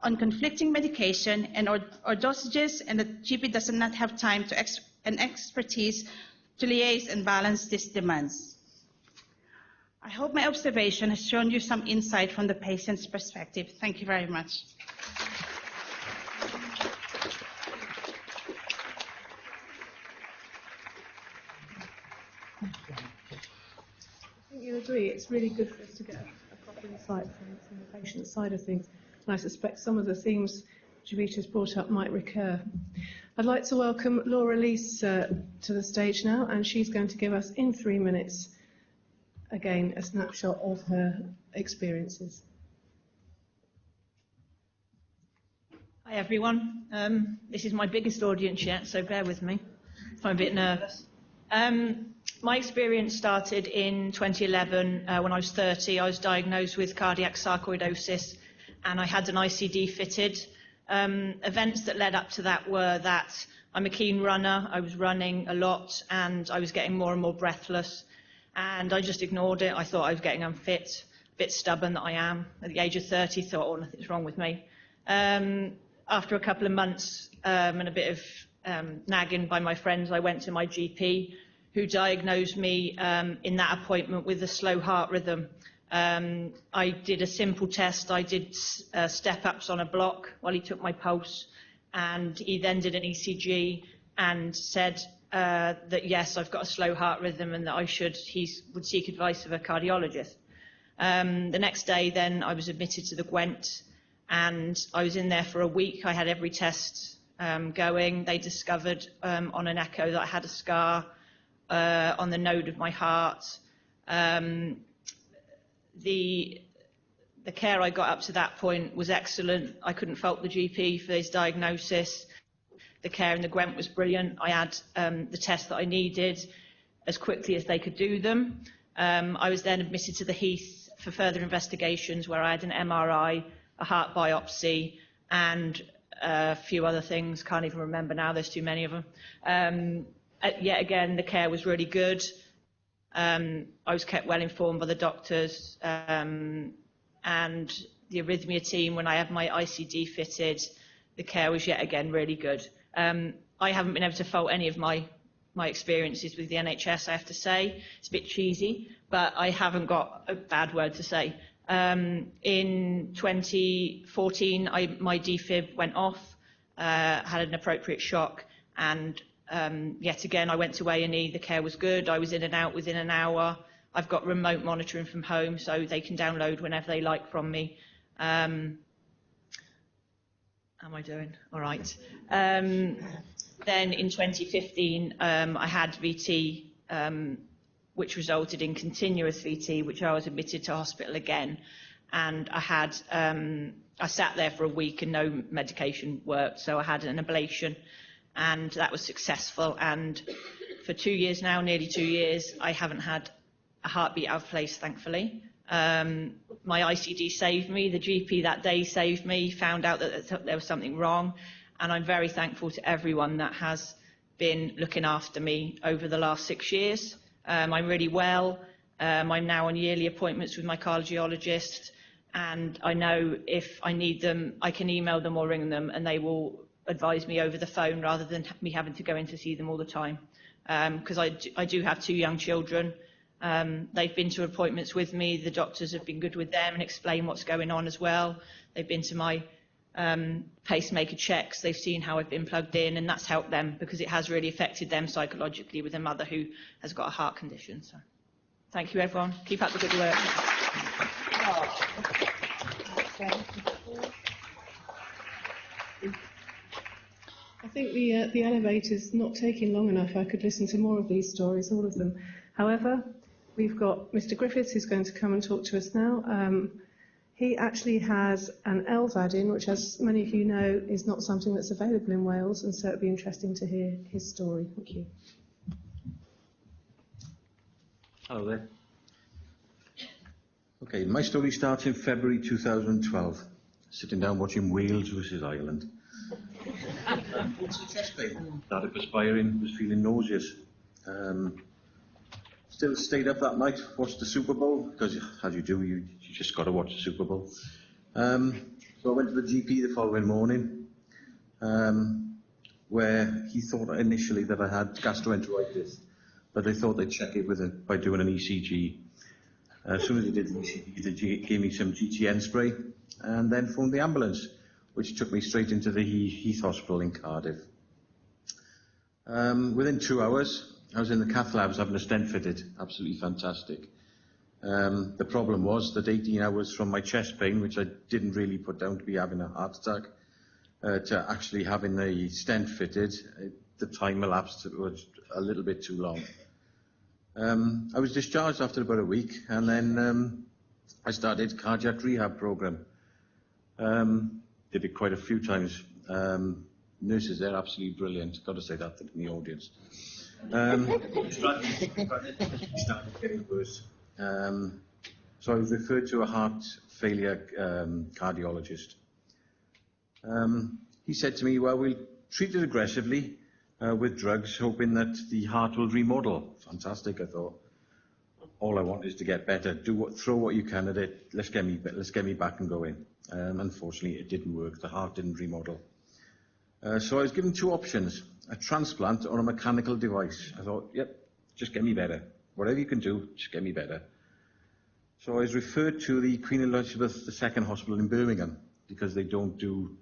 on conflicting medication and or dosages, and the GP does not have time and expertise to liaise and balance these demands. I hope my observation has shown you some insight from the patient's perspective. Thank you very much. I think you agree, it's really good for us to get a proper insight from the patient side of things. And I suspect some of the themes Jovita's brought up might recur. I'd like to welcome Laura Lees to the stage now, and she's going to give us, in 3 minutes, again, a snapshot of her experiences. Hi everyone. This is my biggest audience yet, so bear with me if I'm a bit nervous. My experience started in 2011 when I was 30. I was diagnosed with cardiac sarcoidosis and I had an ICD fitted. Events that led up to that were that I'm a keen runner. I was running a lot and I was getting more and more breathless, and I just ignored it. I thought I was getting unfit, a bit stubborn that I am. At the age of 30, thought, oh, nothing's wrong with me. After a couple of months and a bit of nagging by my friends, I went to my GP, who diagnosed me in that appointment with a slow heart rhythm. I did a simple test. I did step-ups on a block while he took my pulse, and he then did an ECG and said that yes, I've got a slow heart rhythm and that he would seek advice of a cardiologist. The next day then I was admitted to the Gwent, and I was in there for a week. I had every test going. They discovered on an echo that I had a scar on the node of my heart. The care I got up to that point was excellent. I couldn't fault the GP for his diagnosis. The care in the Gwent was brilliant. I had the tests that I needed as quickly as they could do them. I was then admitted to the Heath for further investigations, where I had an MRI, a heart biopsy, and a few other things. Can't even remember now, there's too many of them. Yet again, the care was really good. I was kept well informed by the doctors and the arrhythmia team. When I had my ICD fitted, the care was yet again really good. I haven't been able to fault any of my experiences with the NHS, I have to say. It's a bit cheesy, but I haven't got a bad word to say. In 2014, my defib went off, had an appropriate shock, and yet again, I went to A&E. The care was good. I was in and out within an hour. I've got remote monitoring from home, so they can download whenever they like from me. How am I doing? All right. Then in 2015, I had VT, which resulted in continuous VT, which I was admitted to hospital again. And I sat there for a week and no medication worked, so I had an ablation, and that was successful. And for 2 years now, nearly 2 years, I haven't had a heartbeat out of place, thankfully. My ICD saved me. The GP that day saved me, found out that there was something wrong. And I'm very thankful to everyone that has been looking after me over the last 6 years. I'm really well. I'm now on yearly appointments with my cardiologist. And I know if I need them, I can email them or ring them, and they will advise me over the phone rather than me having to go in to see them all the time. Because I do have 2 young children. They've been to appointments with me. The doctors have been good with them and explain what's going on as well. They've been to my pacemaker checks. They've seen how I've been plugged in, and that's helped them because it has really affected them psychologically with a mother who has got a heart condition. So thank you, everyone. Keep up the good work. I think the elevator's not taking long enough. I could listen to more of these stories, all of them. However, we've got Mr. Griffiths who's going to come and talk to us now. He actually has an LVAD in, which, as many of you know, is not something that's available in Wales, and so it'd be interesting to hear his story. Thank you. Hello there. Okay, my story starts in February 2012, sitting down watching Wales versus Ireland. Chest pain, started perspiring, was feeling nauseous. Still stayed up that night, watched the Super Bowl, because as you do, you just got to watch the Super Bowl. So I went to the GP the following morning, where he thought initially that I had gastroenteritis, but they thought they'd check it by doing an ECG. As soon as they did the ECG, they gave me some GTN spray, and then phoned the ambulance, which took me straight into the Heath Hospital in Cardiff. Within 2 hours, I was in the cath labs having a stent fitted. Absolutely fantastic. The problem was that 18 hours from my chest pain, which I didn't really put down to be having a heart attack, to actually having the stent fitted, the time elapsed was a little bit too long. I was discharged after about a week, and then I started a cardiac rehab program. Did it quite a few times. Nurses, they're absolutely brilliant. Got to say that in the audience. Started getting worse. So I was referred to a heart failure cardiologist. He said to me, well, we'll treat it aggressively with drugs, hoping that the heart will remodel. Fantastic, I thought. All I want is to get better. Throw what you can at it. Let's get me back and going. Unfortunately, it didn't work. The heart didn't remodel. So I was given two options: a transplant or a mechanical device. I thought, yep, just get me better. Whatever you can do, just get me better. So I was referred to the Queen Elizabeth II Hospital in Birmingham, because they don't do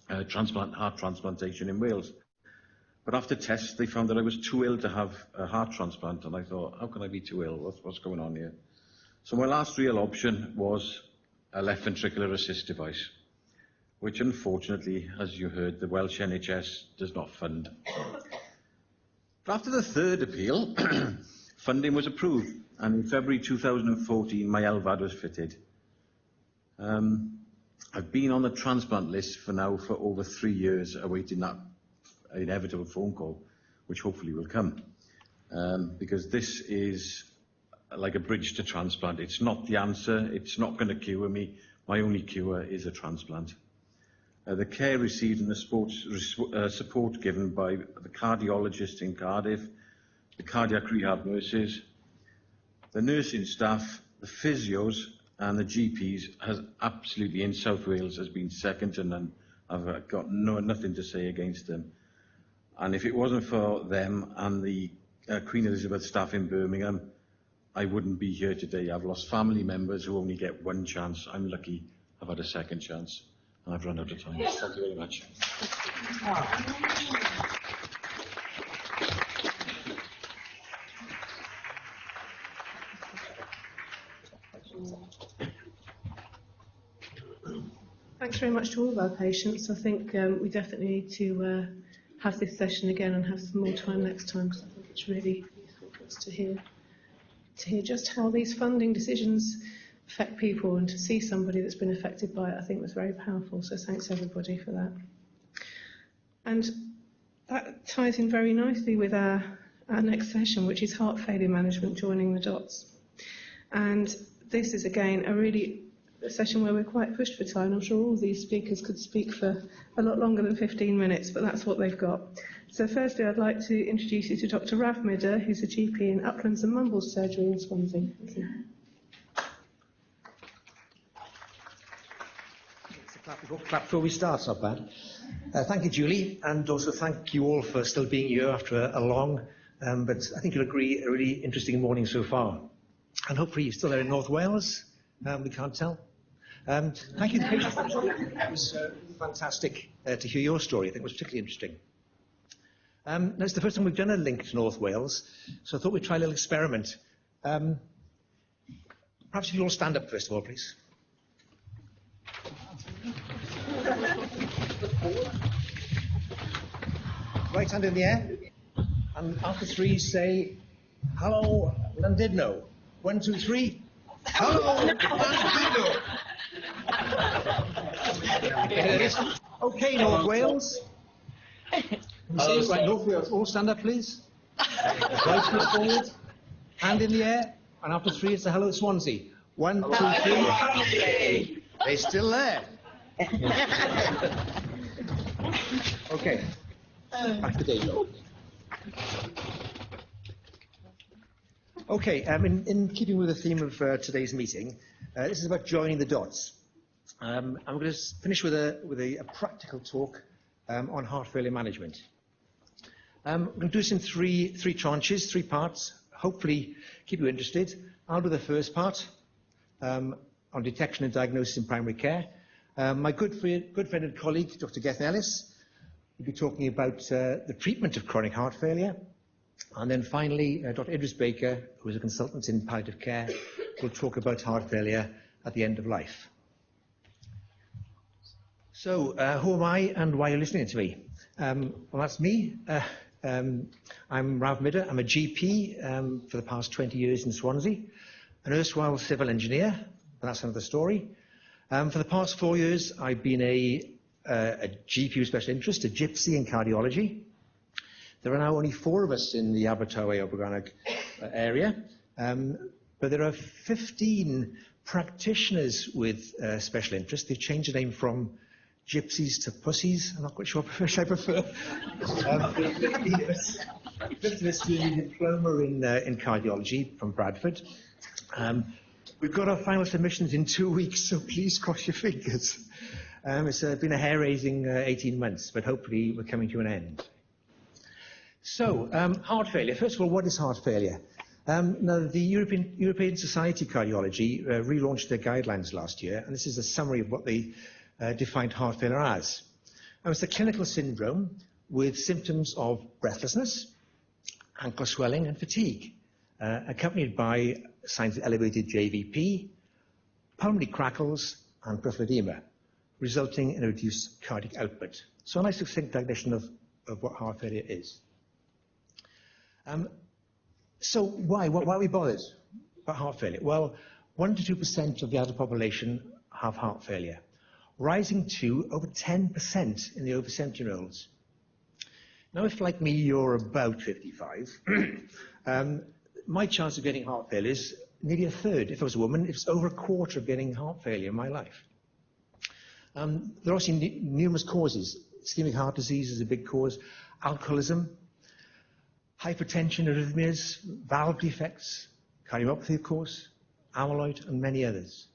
heart transplantation in Wales. But after tests, they found that I was too ill to have a heart transplant, and I thought, how can I be too ill? What's going on here? So my last real option was a left ventricular assist device, which unfortunately, as you heard, the Welsh NHS does not fund. But after the third appeal, funding was approved, and in February 2014, my LVAD was fitted. I've been on the transplant list for over 3 years, awaiting that inevitable phone call, which hopefully will come, because this is like a bridge to transplant. It's not the answer. It's not going to cure me. My only cure is a transplant. The care received and the support given by the cardiologist in Cardiff, the cardiac rehab nurses, the nursing staff, the physios and the GPs absolutely in South Wales has been second to none. I've got nothing to say against them. And if it wasn't for them and the Queen Elizabeth staff in Birmingham, I wouldn't be here today. I've lost family members who only get one chance. I'm lucky I've had a second chance. And I've run out of time. Thank you very much. Thanks very much to all of our patients. I think we definitely need to have this session again and have some more time next time, because I think it's really useful for us to hear just how these funding decisions affect people, and to see somebody that's been affected by it, I think was very powerful. So thanks everybody for that. And that ties in very nicely with our next session, which is heart failure management, joining the dots. And this is again a session where we're quite pushed for time. I'm sure all these speakers could speak for a lot longer than 15 minutes, but that's what they've got. So firstly, I'd like to introduce you to Dr. Rav Midder, who's a GP in Uplands and Mumbles Surgery in Swansea. Thank you. Clap before we start, not bad. Thank you, Julie, and also thank you all for still being here after a long, but I think you'll agree, a really interesting morning so far. And hopefully you're still there in North Wales. We can't tell. Thank you to the patients. It was fantastic to hear your story. I think it was particularly interesting. Now, it's the first time we've done a link to North Wales, so I thought we'd try a little experiment. Perhaps if you all stand up first of all, please. Right hand in the air. And after 3, say, hello, Llandudno. 1, 2, 3. Hello, Llandudno. Okay, North Wales. Right, North Wales, all stand up, please. Right foot forward. Hand in the air. And after 3, it's a hello, Swansea. 1, 2, 3. They're still there. Okay. Back to Dave. Okay, in keeping with the theme of today's meeting, this is about joining the dots. I'm going to finish with a practical talk on heart failure management. We're going to do this in three tranches, 3 parts. Hopefully, keep you interested. I'll do the first part on detection and diagnosis in primary care. My good friend and colleague, Dr. Gethin Ellis, will be talking about the treatment of chronic heart failure. And then finally, Dr. Idris Baker, who is a consultant in palliative care, will talk about heart failure at the end of life. So, who am I and why are you listening to me? Well, that's me. I'm Rav Midder. I'm a GP for the past 20 years in Swansea, an erstwhile civil engineer, but that's another story. For the past 4 years, I've been a GP with special interest, a gypsy in cardiology. There are now only 4 of us in the Abertawe-Obergrannog area, but there are 15 practitioners with special interest. They've changed the name from gypsies to pussies. I'm not quite sure which I prefer. 15 of us doing a diploma in cardiology from Bradford. We've got our final submissions in 2 weeks, so please cross your fingers. It's been a hair-raising 18 months, but hopefully we're coming to an end. So, heart failure. First of all, what is heart failure? Now, the European Society of Cardiology relaunched their guidelines last year, and this is a summary of what they defined heart failure as. It's a clinical syndrome with symptoms of breathlessness, ankle swelling, and fatigue, accompanied by signs of elevated JVP, pulmonary crackles, and peripheral edema, resulting in a reduced cardiac output. So a nice succinct definition of what heart failure is. So why are we bothered about heart failure? Well, 1 to 2% of the adult population have heart failure, rising to over 10% in the over 70-year-olds. Now, if like me, you're about 55, my chance of getting heart failure is nearly a third. If I was a woman, it's over a quarter of getting heart failure in my life. There are also numerous causes. Ischemic heart disease is a big cause, alcoholism, hypertension, arrhythmias, valve defects, cardiomyopathy, of course, amyloid, and many others.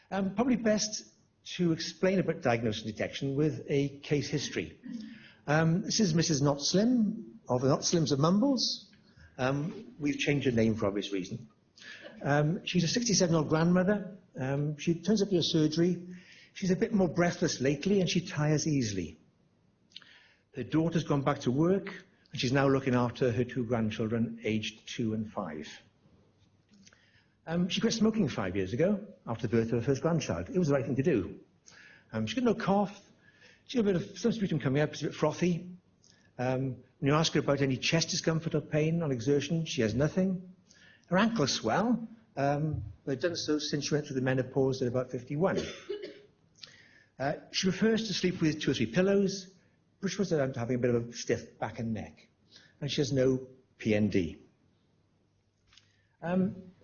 Probably best to explain about diagnosis and detection with a case history. This is Mrs. Not Slim, of the Not Slims of Mumbles. We've changed her name for obvious reason. She's a 67-year-old grandmother. She turns up to her surgery. She's a bit more breathless lately, and she tires easily. Her daughter's gone back to work, and she's now looking after her 2 grandchildren, aged 2 and 5. She quit smoking 5 years ago, after the birth of her first grandchild. It was the right thing to do. She got no cough. She got a bit of some sputum coming up. It's a bit frothy. When you ask her about any chest discomfort or pain on exertion, she has nothing. Her ankles swell. They've done so since she went through the menopause at about 51. She prefers to sleep with 2 or 3 pillows, which was down to having a bit of a stiff back and neck. And she has no PND.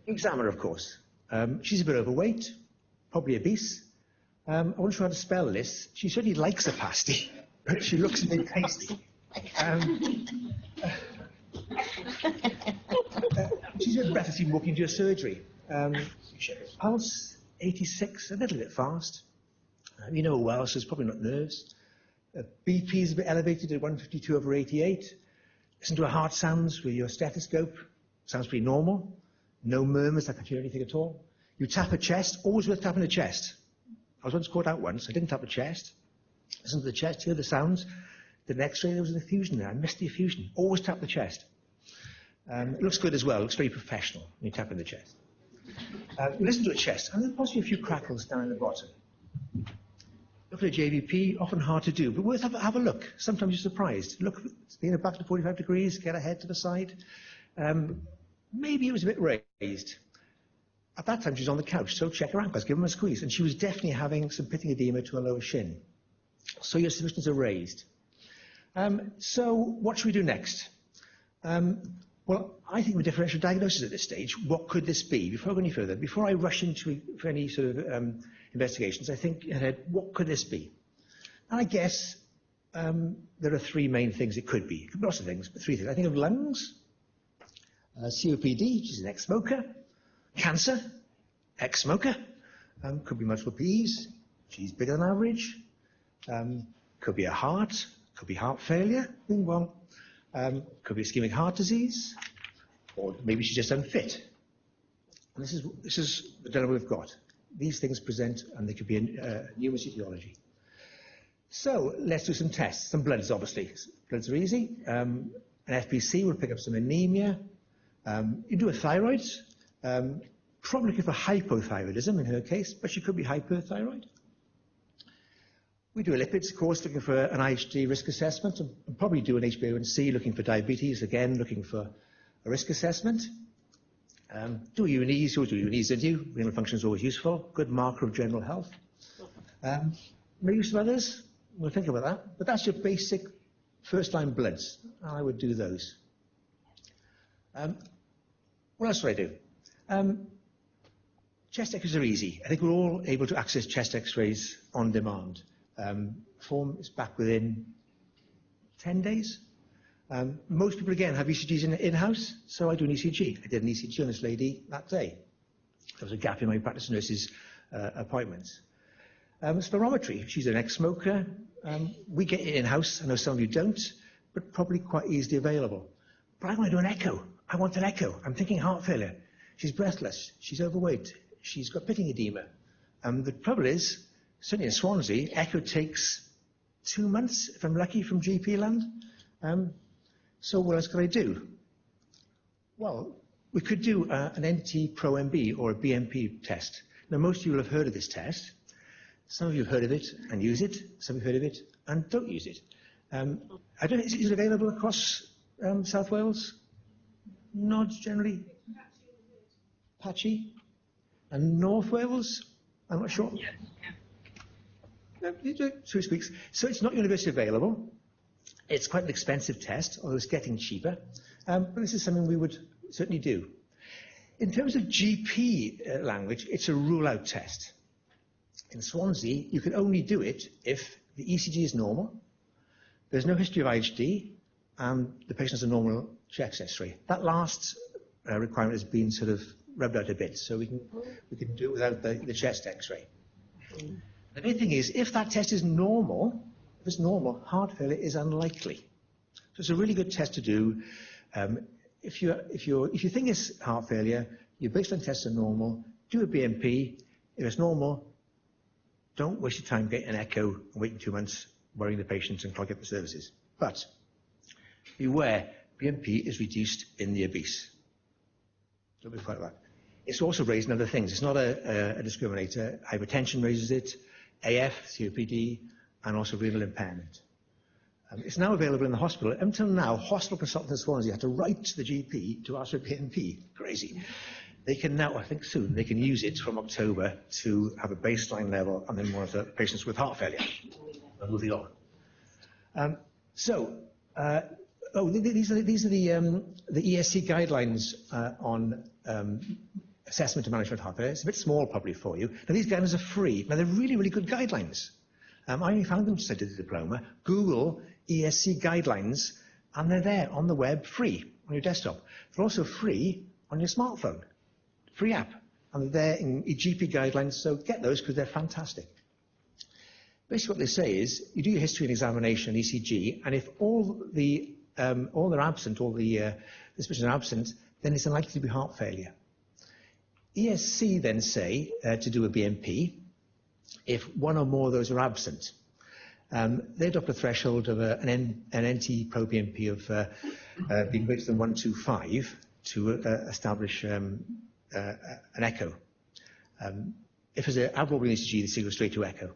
Examiner, of course. She's a bit overweight, probably obese. I wasn't sure how to spell this. She certainly likes a pasty, but she looks a bit tasty. She's a bit breathless even walking into her surgery. Pulse, 86, a little bit fast. You know well, so it's probably not nerves. BP is a bit elevated at 152/88. Listen to her heart sounds with your stethoscope. Sounds pretty normal. No murmurs, I can't hear anything at all. You tap her chest, always worth tapping the chest. I was once caught out once, I didn't tap the chest. Listen to the chest, hear the sounds. Did an x-ray, there was an effusion there. I missed the effusion. Always tap the chest. It looks good as well, it looks very professional when you tap in the chest. Listen to her chest, and then possibly a few crackles down in the bottom. Look at a JVP, often hard to do, but worth have a look. Sometimes you're surprised. Look, back to 45 degrees, get a head to the side. Maybe it was a bit raised. At that time, she was on the couch, so check her ankles, give them a squeeze, and she was definitely having some pitting edema to her lower shin. So your suspicions are raised. So what should we do next? Well, I think with differential diagnosis at this stage, what could this be? Before I go any further, before I rush into any sort of investigations, I think ahead, what could this be? And I guess there are three main things it could be. It could be lots of things, but three things. I think of lungs, COPD, she's an ex-smoker, cancer, ex-smoker, could be multiple Ps, she's bigger than average, could be a heart, could be heart failure, well, could be ischemic heart disease, or maybe she's just unfit. And this is the dilemma we've got. These things present, and they could be in numerous etiology. So let's do some tests, some bloods, obviously. Bloods are easy. An FBC will pick up some anemia. You do a thyroid, probably looking for hypothyroidism in her case, but she could be hyperthyroid. We do a lipids, of course, looking for an IHD risk assessment, and probably do an HbA1c, looking for diabetes, again, looking for a risk assessment. Do a UNEs, you always do UNEs, don't you? Renal function is always useful, good marker of general health. Maybe some others, we'll think about that. But that's your basic first-line bloods. I would do those. What else would I do? Chest x-rays are easy. I think we're all able to access chest x-rays on demand. Form is back within 10 days. Most people, again, have ECGs in-house, so I do an ECG. I did an ECG on this lady that day. There was a gap in my practice nurse's appointments. Spirometry, she's an ex-smoker. We get it in-house. I know some of you don't, but probably quite easily available. But I want to do an echo. I want an echo. I'm thinking heart failure. She's breathless. She's overweight. She's got pitting edema. The trouble is, certainly in Swansea, echo takes 2 months, if I'm lucky, from GP land. So what else could I do? Well, we could do an NT-proMB or a BMP test. Now, most of you will have heard of this test. Some of you have heard of it and use it. Some have heard of it and don't use it. I don't know, is it available across South Wales? Not generally. Patchy. And North Wales? I'm not sure. Yes. No, you do 2 weeks. So it's not universally available. It's quite an expensive test, although it's getting cheaper. But this is something we would certainly do. In terms of GP language, it's a rule-out test. In Swansea, you can only do it if the ECG is normal, there's no history of IHD, and the patient has a normal chest X-ray. That last requirement has been sort of rubbed out a bit, so we can do it without the chest X-ray. The main thing is, if that test is normal, if it's normal, heart failure is unlikely. So it's a really good test to do. If you think it's heart failure, your baseline tests are normal, do a BMP. If it's normal, don't waste your time getting an echo and waiting 2 months, worrying the patient and clogging up the services. But beware, BMP is reduced in the obese. Don't be quite right. It's also raised in other things. It's not a discriminator. Hypertension raises it, AF, COPD, and also renal impairment. It's now available in the hospital. Until now, hospital consultants in Swansea had to write to the GP to ask for BMP. Crazy. They can now, I think soon, they can use it from October to have a baseline level and then monitor patients with heart failure. Moving on. These are the ESC guidelines on assessment and management of heart failure. It's a bit small probably for you. Now these guidelines are free. Now they're really, really good guidelines. I only found them since I did the diploma. Google ESC guidelines, and they're there on the web, free on your desktop. They're also free on your smartphone, free app, and they're there in GP guidelines. So get those because they're fantastic. Basically, what they say is you do your history and examination, ECG, and if all are absent, all the suspicions are absent, then it's unlikely to be heart failure. ESC then say to do a BMP if one or more of those are absent. They adopt a threshold of an NT-proBNP of being greater than 125 to establish an echo. If there's an abnormal ECG, they go straight to echo.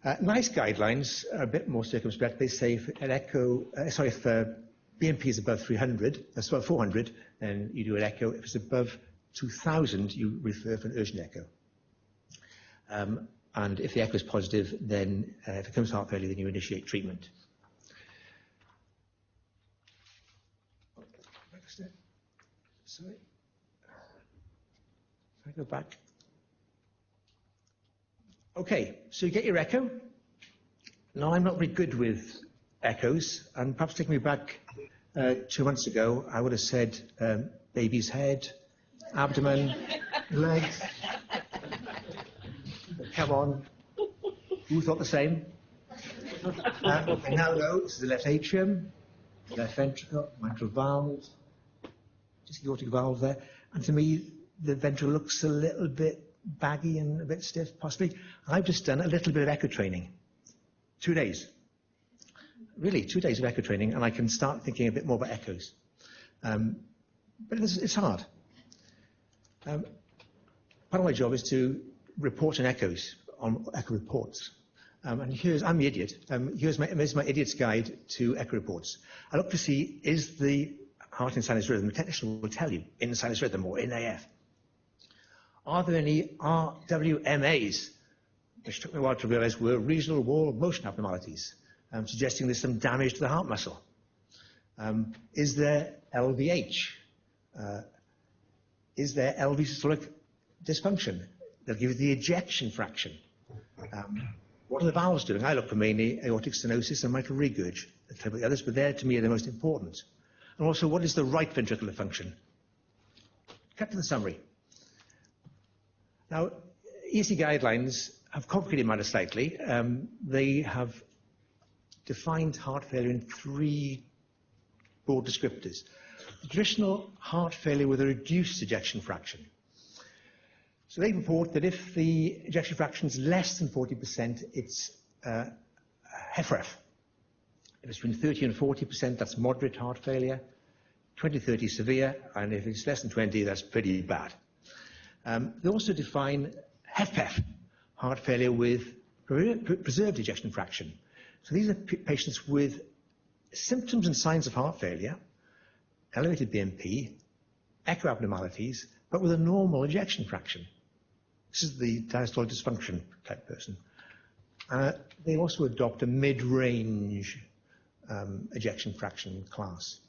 NICE guidelines are a bit more circumspect. They say if BNP is above 300, that's about 400, then you do an echo. If it's above 2,000, you refer for an urgent echo. And if the echo is positive, then if it comes to heart failure, then you initiate treatment. Sorry. If I go back. Okay, so you get your echo. Now, I'm not very good with echoes, and perhaps taking me back 2 months ago, I would have said baby's head, abdomen, legs. Come on. Who thought the same? I now know this is the left atrium, left ventricle, mitral valve, just the aortic valve there. And to me, the ventricle looks a little bit baggy and a bit stiff, possibly. I've just done a little bit of echo training. 2 days. Really, 2 days of echo training, and I can start thinking a bit more about echoes. But it's hard. Part of my job is to report on echoes, on echo reports. And I'm the idiot. Here's my idiot's guide to echo reports. I look to see, is the heart in sinus rhythm? The technician will tell you, in sinus rhythm or in AF. Are there any RWMAs, which took me a while to realize were regional wall motion abnormalities, suggesting there's some damage to the heart muscle? Is there LVH? Is there LV systolic dysfunction? They'll give you the ejection fraction. What are the valves doing? I look for mainly aortic stenosis and mitral regurg. The others, but they, to me, are the most important. And also, what is the right ventricular function? Cut to the summary. Now, ESC guidelines have complicated matters slightly. They have defined heart failure in 3 broad descriptors. The traditional heart failure with a reduced ejection fraction. So they report that if the ejection fraction is less than 40%, it's HFrEF. If it's between 30 and 40%, that's moderate heart failure. 20-30 severe, and if it's less than 20, that's pretty bad. They also define HFpEF, heart failure with preserved ejection fraction. So these are patients with symptoms and signs of heart failure, elevated BNP, echo abnormalities, but with a normal ejection fraction. This is the diastolic dysfunction type person. They also adopt a mid-range ejection fraction class.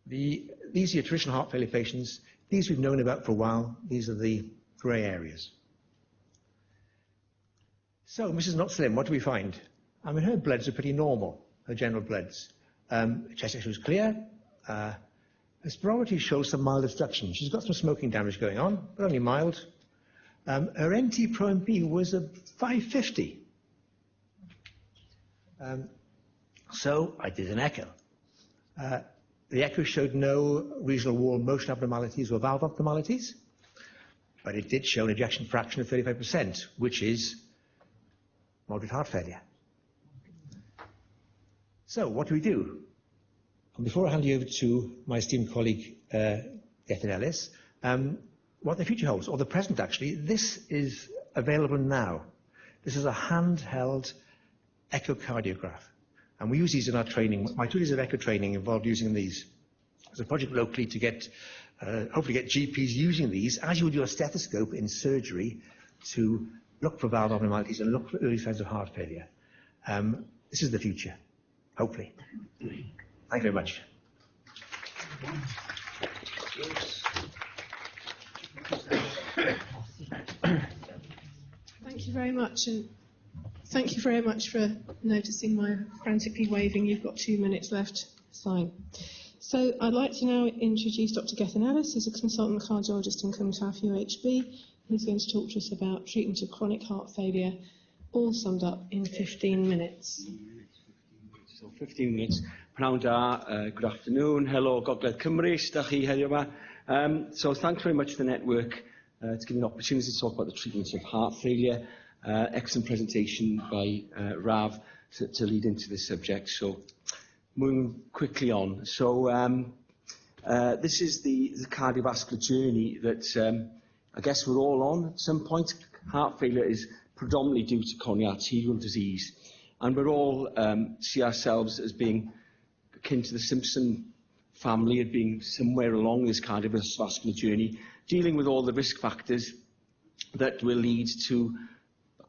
These are your traditional heart failure patients. These we've known about for a while. These are the grey areas. So, Mrs. Not Slim, what do we find? I mean, her bloods are pretty normal, her general bloods. Chest X-ray was clear. Her spirometry shows some mild obstruction. She's got some smoking damage going on, but only mild. Her NT-proNP was a 550. So I did an echo. The echo showed no regional wall motion abnormalities or valve abnormalities, but it did show an ejection fraction of 35%, which is moderate heart failure. So what do we do? And before I hand you over to my esteemed colleague, Gethin Ellis, what the future holds, or the present actually, this is available now. This is a handheld echocardiograph. And we use these in our training. My 2 days of echo training involved using these. There's a project locally to get, hopefully get GPs using these, as you would your stethoscope in surgery, to look for valve abnormalities and look for early signs of heart failure. This is the future, hopefully. Thank you very much. Thank you very much, and thank you very much for noticing my frantically waving. You've got 2 minutes left. Fine. So I'd like to now introduce Dr. Gethin Ellis, who's a consultant cardiologist in Cwmtaf UHB. He's going to talk to us about treatment of chronic heart failure, all summed up in 15 minutes. So 15 minutes. Pnawn da, good afternoon. Hello, Gogledd Cymru, ydych chi heddiw yma. So thanks very much to the network. It's given an opportunity to talk about the treatment of heart failure. Excellent presentation by Rav to lead into this subject. So moving quickly on. So this is the cardiovascular journey that I guess we're all on at some point. Heart failure is predominantly due to coronary arterial disease. And we all see ourselves as being akin to the Simpson family, as being somewhere along this cardiovascular journey, dealing with all the risk factors that will lead to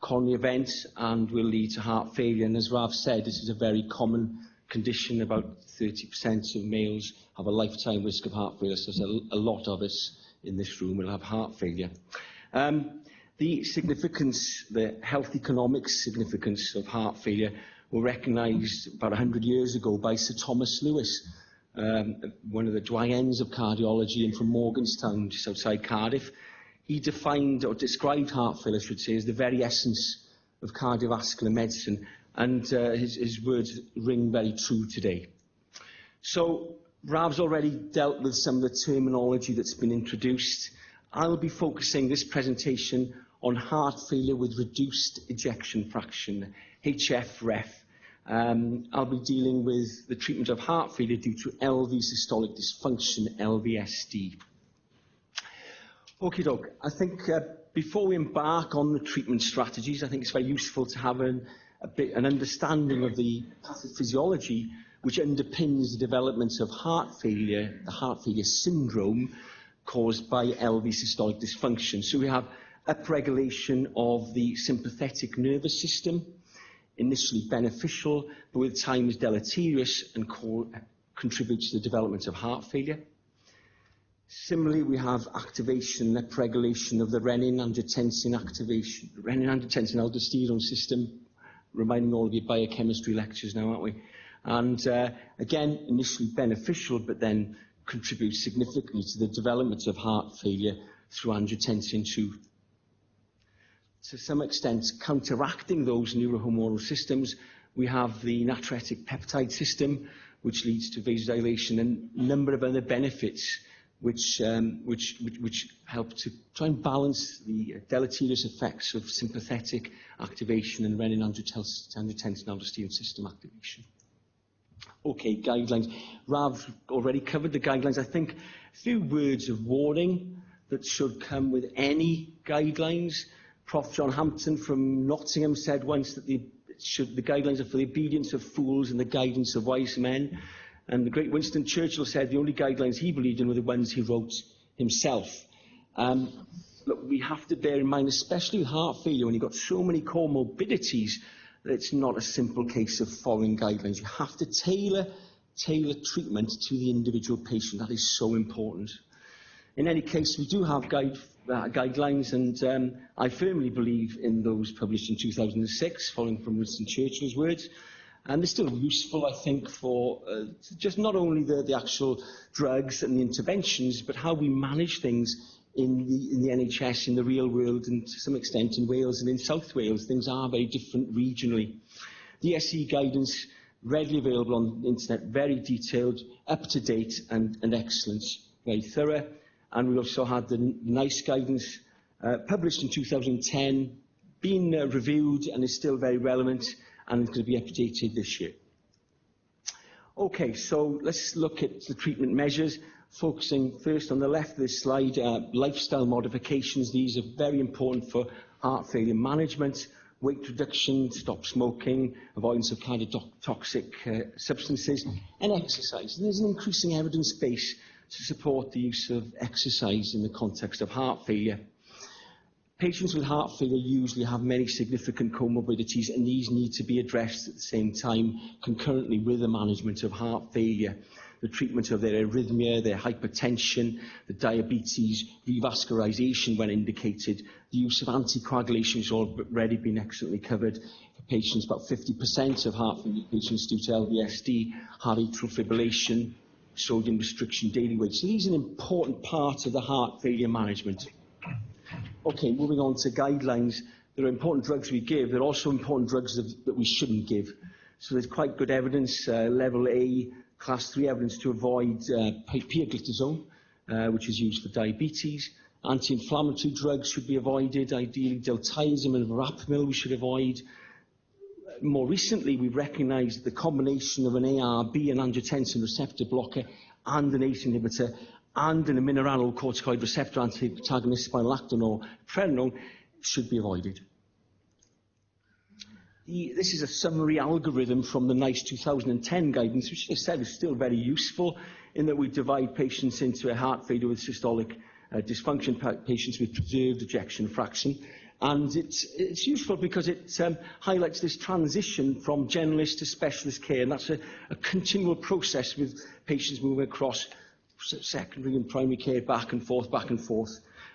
coronary events and will lead to heart failure. And as Rav said, this is a very common condition. About 30% of males have a lifetime risk of heart failure, so there's a lot of us in this room will have heart failure. The significance, the health economics significance of heart failure were recognised about 100 years ago by Sir Thomas Lewis, one of the doyens of cardiology, and from Morganstown, just outside Cardiff. He defined, or described heart failure, I should say, as the very essence of cardiovascular medicine, and his words ring very true today. So, Rav's already dealt with some of the terminology that's been introduced. I'll be focusing this presentation on heart failure with reduced ejection fraction, HFrEF. I'll be dealing with the treatment of heart failure due to LV systolic dysfunction, LVSD. Okay, doc. I think before we embark on the treatment strategies, I think it's very useful to have an understanding of the pathophysiology which underpins the development of heart failure, the heart failure syndrome caused by LV systolic dysfunction. So we have upregulation of the sympathetic nervous system, initially beneficial, but with time is deleterious and contributes to the development of heart failure. Similarly, we have activation and upregulation of the renin-angiotensin activation, renin-angiotensin-aldosterone system, reminding all of your biochemistry lectures now, aren't we? And again, initially beneficial, but then contributes significantly to the development of heart failure through angiotensin II. To some extent, counteracting those neurohormonal systems, we have the natriuretic peptide system, which leads to vasodilation and a number of other benefits which help to try and balance the deleterious effects of sympathetic activation and renin-angiotensin-aldosterone system activation. Okay, guidelines. Rav already covered the guidelines. I think a few words of warning that should come with any guidelines. Prof. John Hampton from Nottingham said once that the guidelines are for the obedience of fools and the guidance of wise men. And the great Winston Churchill said the only guidelines he believed in were the ones he wrote himself. Look, we have to bear in mind, especially with heart failure, when you've got so many comorbidities, that it's not a simple case of following guidelines. You have to tailor treatment to the individual patient. That is so important. In any case, we do have guidelines, and I firmly believe in those published in 2006, following from Winston Churchill's words. And they're still useful, I think, for just not only the actual drugs and the interventions, but how we manage things in the NHS, in the real world, and to some extent in Wales and in South Wales. Things are very different regionally. The SE guidance, readily available on the internet, very detailed, up-to-date and excellent, very thorough. And we also had the NICE guidance published in 2010, been reviewed and is still very relevant, and it's going to be updated this year. Okay, so let's look at the treatment measures, focusing first on the left of this slide, lifestyle modifications. These are very important for heart failure management, weight reduction, stop smoking, avoidance of cardiotoxic substances, and exercise. And there's an increasing evidence base to support the use of exercise in the context of heart failure. Patients with heart failure usually have many significant comorbidities, and these need to be addressed at the same time, concurrently with the management of heart failure. The treatment of their arrhythmia, their hypertension, the diabetes, revascularization when indicated, the use of anticoagulation has already been excellently covered. For patients, about 50% of heart failure patients due to LVSD have atrial fibrillation, sodium restriction, daily weight. So these are an important part of the heart failure management. Okay, moving on to guidelines. There are important drugs we give. There are also important drugs that we shouldn't give. So there's quite good evidence, level A, class 3 evidence to avoid pioglitazone, which is used for diabetes. Anti-inflammatory drugs should be avoided. Ideally, diltiazem and verapamil we should avoid. More recently, we've recognised the combination of an ARB, an angiotensin receptor blocker, and an ACE inhibitor, and an mineralocorticoid receptor antagonist, spironolactone or pregnenolone, should be avoided. This is a summary algorithm from the NICE 2010 guidance, which I said is still very useful in that we divide patients into a heart failure with systolic dysfunction, patients with preserved ejection fraction. And it's useful because it highlights this transition from generalist to specialist care, and that's a continual process with patients moving across secondary and primary care back and forth,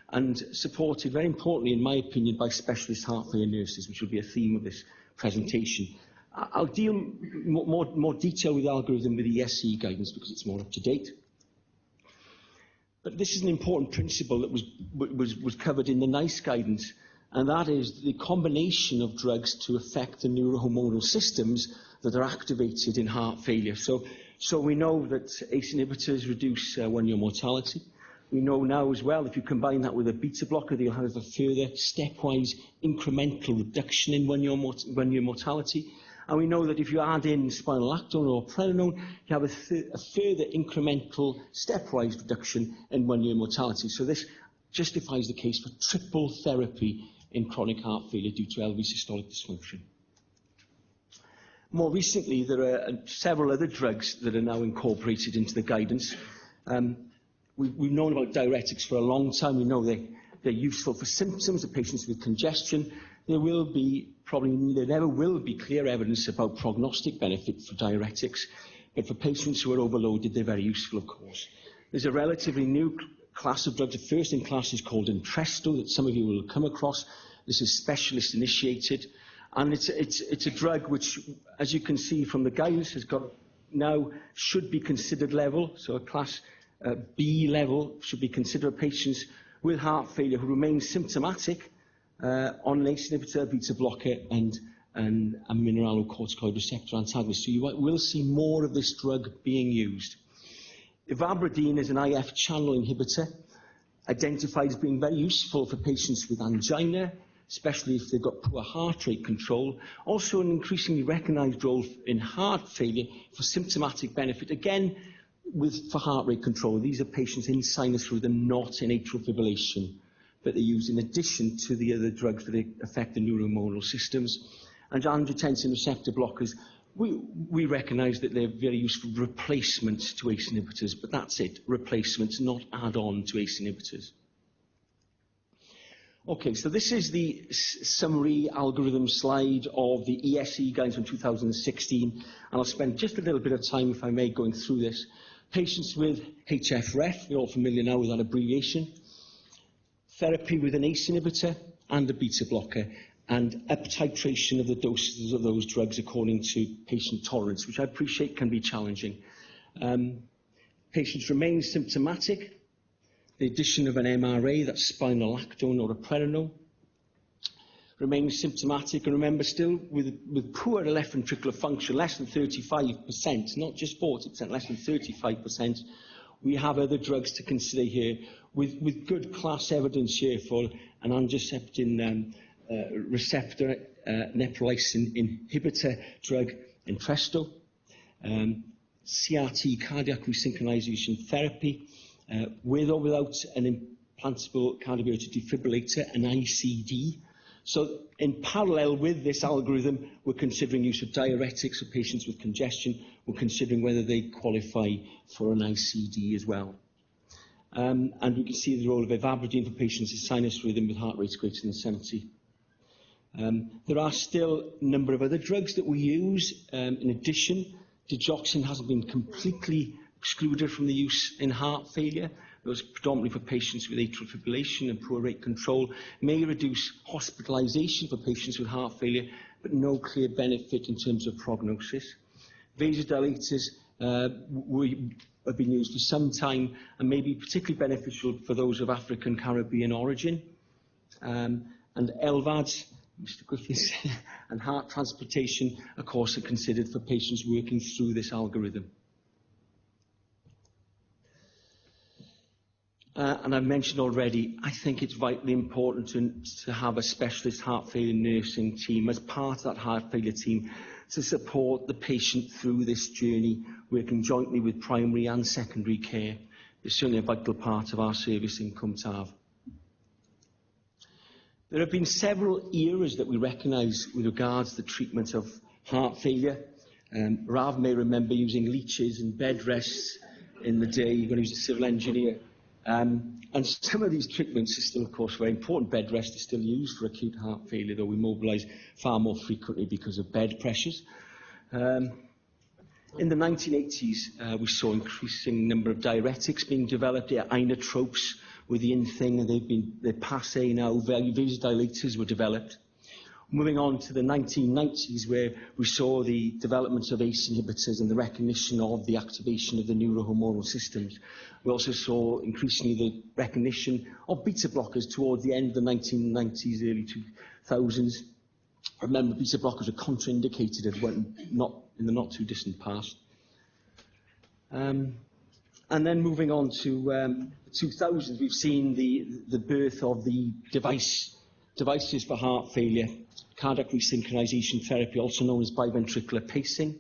and supported, very importantly, in my opinion, by specialist heart failure nurses, which will be a theme of this presentation. I'll deal more detail with the algorithm with the ESC guidance because it's more up to date. But this is an important principle that was covered in the NICE guidance, and that is the combination of drugs to affect the neurohormonal systems that are activated in heart failure. So we know that ACE inhibitors reduce one-year mortality. We know now as well, if you combine that with a beta blocker, they'll have a further stepwise incremental reduction in one-year mortality. And we know that if you add in spironolactone or pregnenolone, you have a further incremental stepwise reduction in one-year mortality. So this justifies the case for triple therapy in chronic heart failure due to LV systolic dysfunction. More recently, there are several other drugs that are now incorporated into the guidance. We've known about diuretics for a long time. We know they're useful for symptoms of patients with congestion. There never will be clear evidence about prognostic benefit for diuretics, but for patients who are overloaded, they're very useful, of course. There's a relatively new class of drugs. The first in class is called Entresto, that some of you will have come across. This is specialist initiated, and it's a drug which, as you can see from the guidance, should be considered level, so a class B level should be considered patients with heart failure who remain symptomatic on an ACE inhibitor, beta blocker, and a mineralocorticoid receptor antagonist. So you will see more of this drug being used. Ivabradine is an IF channel inhibitor, identified as being very useful for patients with angina, especially if they've got poor heart rate control. Also an increasingly recognised role in heart failure for symptomatic benefit, again, for heart rate control. These are patients in sinus rhythm, not in atrial fibrillation, that they use in addition to the other drugs that affect the neurohormonal systems. And angiotensin receptor blockers, we recognise that they're very useful replacements to ACE inhibitors, but that's it, replacements, not add-on to ACE inhibitors. Okay, so this is the summary algorithm slide of the ESC guidance from 2016, and I'll spend just a little bit of time, if I may, going through this. Patients with HFrEF, you're all familiar now with that abbreviation. Therapy with an ACE inhibitor and a beta blocker, and up titration of the doses of those drugs according to patient tolerance, which I appreciate can be challenging. Patients remain symptomatic. The addition of an MRA, that's spironolactone or a pregnenolone, remains symptomatic, and remember, still with poor left ventricular function, less than 35%, not just 40%, less than 35%, we have other drugs to consider here with good class evidence here for an angiotensin receptor neprilysin inhibitor drug, Entresto, CRT, cardiac resynchronization therapy, with or without an implantable cardioverter defibrillator, an ICD. So in parallel with this algorithm, we're considering use of diuretics for patients with congestion. We're considering whether they qualify for an ICD as well. And we can see the role of ivabradine for patients with sinus rhythm with heart rates greater than 70. There are still a number of other drugs that we use. In addition, digoxin hasn't been completely excluded from the use in heart failure. Those predominantly for patients with atrial fibrillation and poor rate control, may reduce hospitalisation for patients with heart failure, but no clear benefit in terms of prognosis. Vasodilators have been used for some time and may be particularly beneficial for those of African Caribbean origin. And LVADs, Mr. Griffiths, and heart transplantation, of course, are considered for patients working through this algorithm. And I've mentioned already, I think it's vitally important to have a specialist heart failure nursing team as part of that heart failure team to support the patient through this journey, working jointly with primary and secondary care. It's certainly a vital part of our service in Cwm Taf. There have been several eras that we recognise with regards to the treatment of heart failure. Rav may remember using leeches and bed rests in the day when he was a civil engineer. And some of these treatments are still, of course, very important. Bed rest is still used for acute heart failure, though we mobilise far more frequently because of bed pressures. In the 1980s, we saw increasing number of diuretics being developed, inotropes with the in-thing, and they're passé now. Vasodilators were developed. Moving on to the 1990s, where we saw the development of ACE inhibitors and the recognition of the activation of the neurohormonal systems. We also saw increasingly the recognition of beta blockers towards the end of the 1990s, early 2000s. Remember, beta blockers are contraindicated in the not too distant past. And then moving on to the 2000s, we've seen the birth of the devices for heart failure, cardiac resynchronization therapy, also known as biventricular pacing,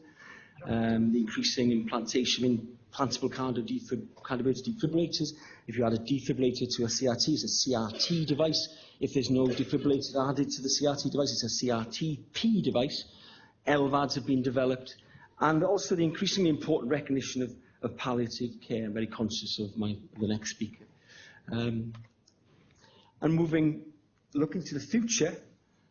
the increasing implantation in implantable cardioverter defibrillators. If you add a defibrillator to a CRT, it's a CRT device. If there's no defibrillator added to the CRT device, it's a CRT-P device. LVADs have been developed, and also the increasingly important recognition of palliative care. I'm very conscious of the next speaker. And looking to the future,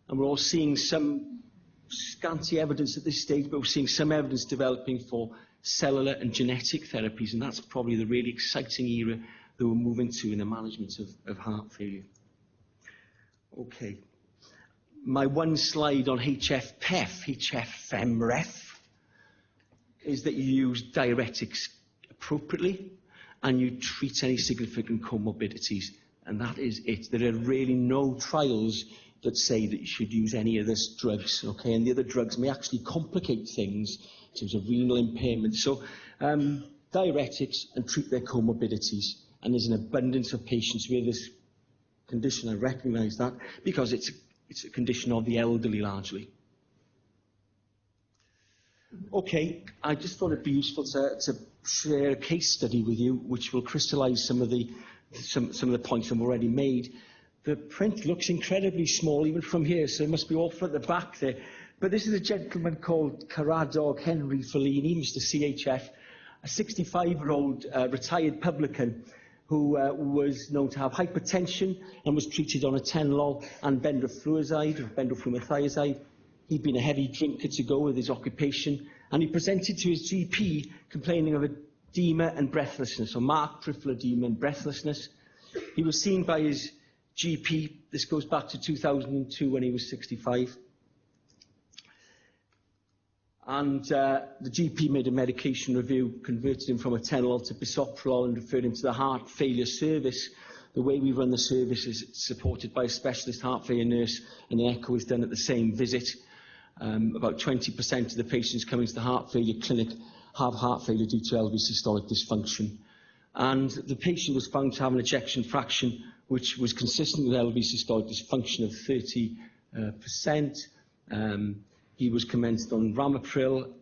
and we're all seeing some scanty evidence at this stage, but we're seeing some evidence developing for cellular and genetic therapies, and that's probably the really exciting era that we're moving to in the management of heart failure. Okay. My one slide on HFpEF, HFmrEF, is that you use diuretics appropriately and you treat any significant comorbidities, and that is it. There are really no trials that say that you should use any of these drugs, okay? And the other drugs may actually complicate things in terms of renal impairment. So diuretics and treat their comorbidities, and there's an abundance of patients with this condition. I recognise that because it's a condition of the elderly largely. Okay, I just thought it'd be useful to share a case study with you, which will crystallise some of the points I've already made. The print looks incredibly small, even from here, so it must be awful at the back there. But this is a gentleman called Caradog Henry Fellini, Mr. CHF, a 65-year-old retired publican who was known to have hypertension and was treated on atenolol and bendrofluomethazide, or bendrofluomethazide. He'd been a heavy drinker to go with his occupation, and he presented to his GP complaining of edema and breathlessness, or marked peripheral edema and breathlessness. He was seen by his GP. This goes back to 2002 when he was 65. And the GP made a medication review, converted him from atenolol to bisoprolol and referred him to the heart failure service. The way we run the service is supported by a specialist heart failure nurse, and an echo is done at the same visit. About 20% of the patients coming to the heart failure clinic have heart failure due to LV systolic dysfunction. And the patient was found to have an ejection fraction which was consistent with LV systolic dysfunction of 30%. He was commenced on ramipril,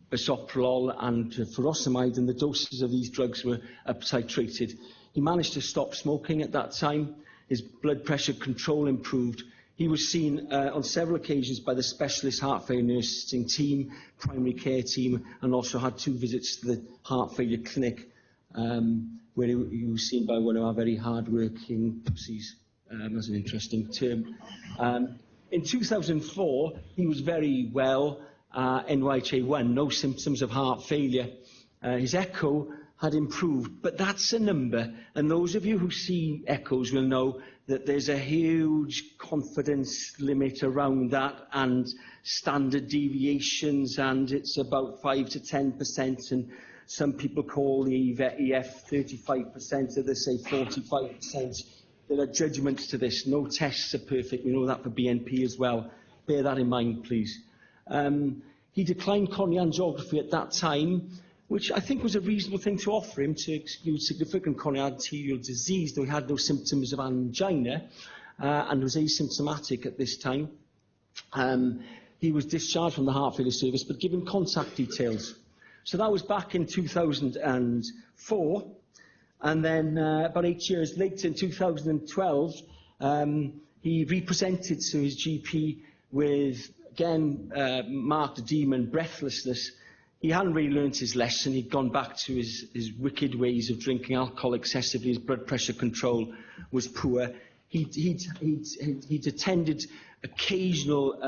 bisoprolol and furosemide, and the doses of these drugs were up-titrated. He managed to stop smoking at that time. His blood pressure control improved. He was seen on several occasions by the specialist heart failure nursing team, primary care team, and also had 2 visits to the heart failure clinic, where he was seen by one of our very hard-working pussies. That's an interesting term. In 2004, he was very well, NYHA1, no symptoms of heart failure. His echo had improved, but that's a number, and those of you who see echoes will know that there's a huge confidence limit around that and standard deviations, and it's about 5 to 10%, and some people call the EF 35%, others say 45%. There are judgments to this. No tests are perfect. We know that for BNP as well. Bear that in mind, please. He declined coronary angiography at that time, which I think was a reasonable thing to offer him to exclude significant coronary arterial disease, though he had no symptoms of angina and was asymptomatic at this time. He was discharged from the heart failure service, but given contact details. So that was back in 2004. And then about 8 years later, in 2012, he represented to his GP with, again, marked edema and breathlessness. He hadn't really learnt his lesson. He'd gone back to his wicked ways of drinking alcohol excessively. His blood pressure control was poor. He'd attended occasional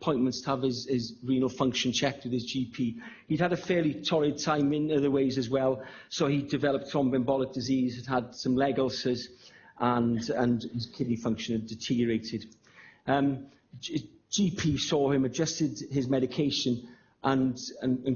appointments to have his renal function checked with his GP. He'd had a fairly torrid time in other ways as well. So he developed thromboembolic disease, had some leg ulcers, and his kidney function had deteriorated. GP saw him, adjusted his medication, and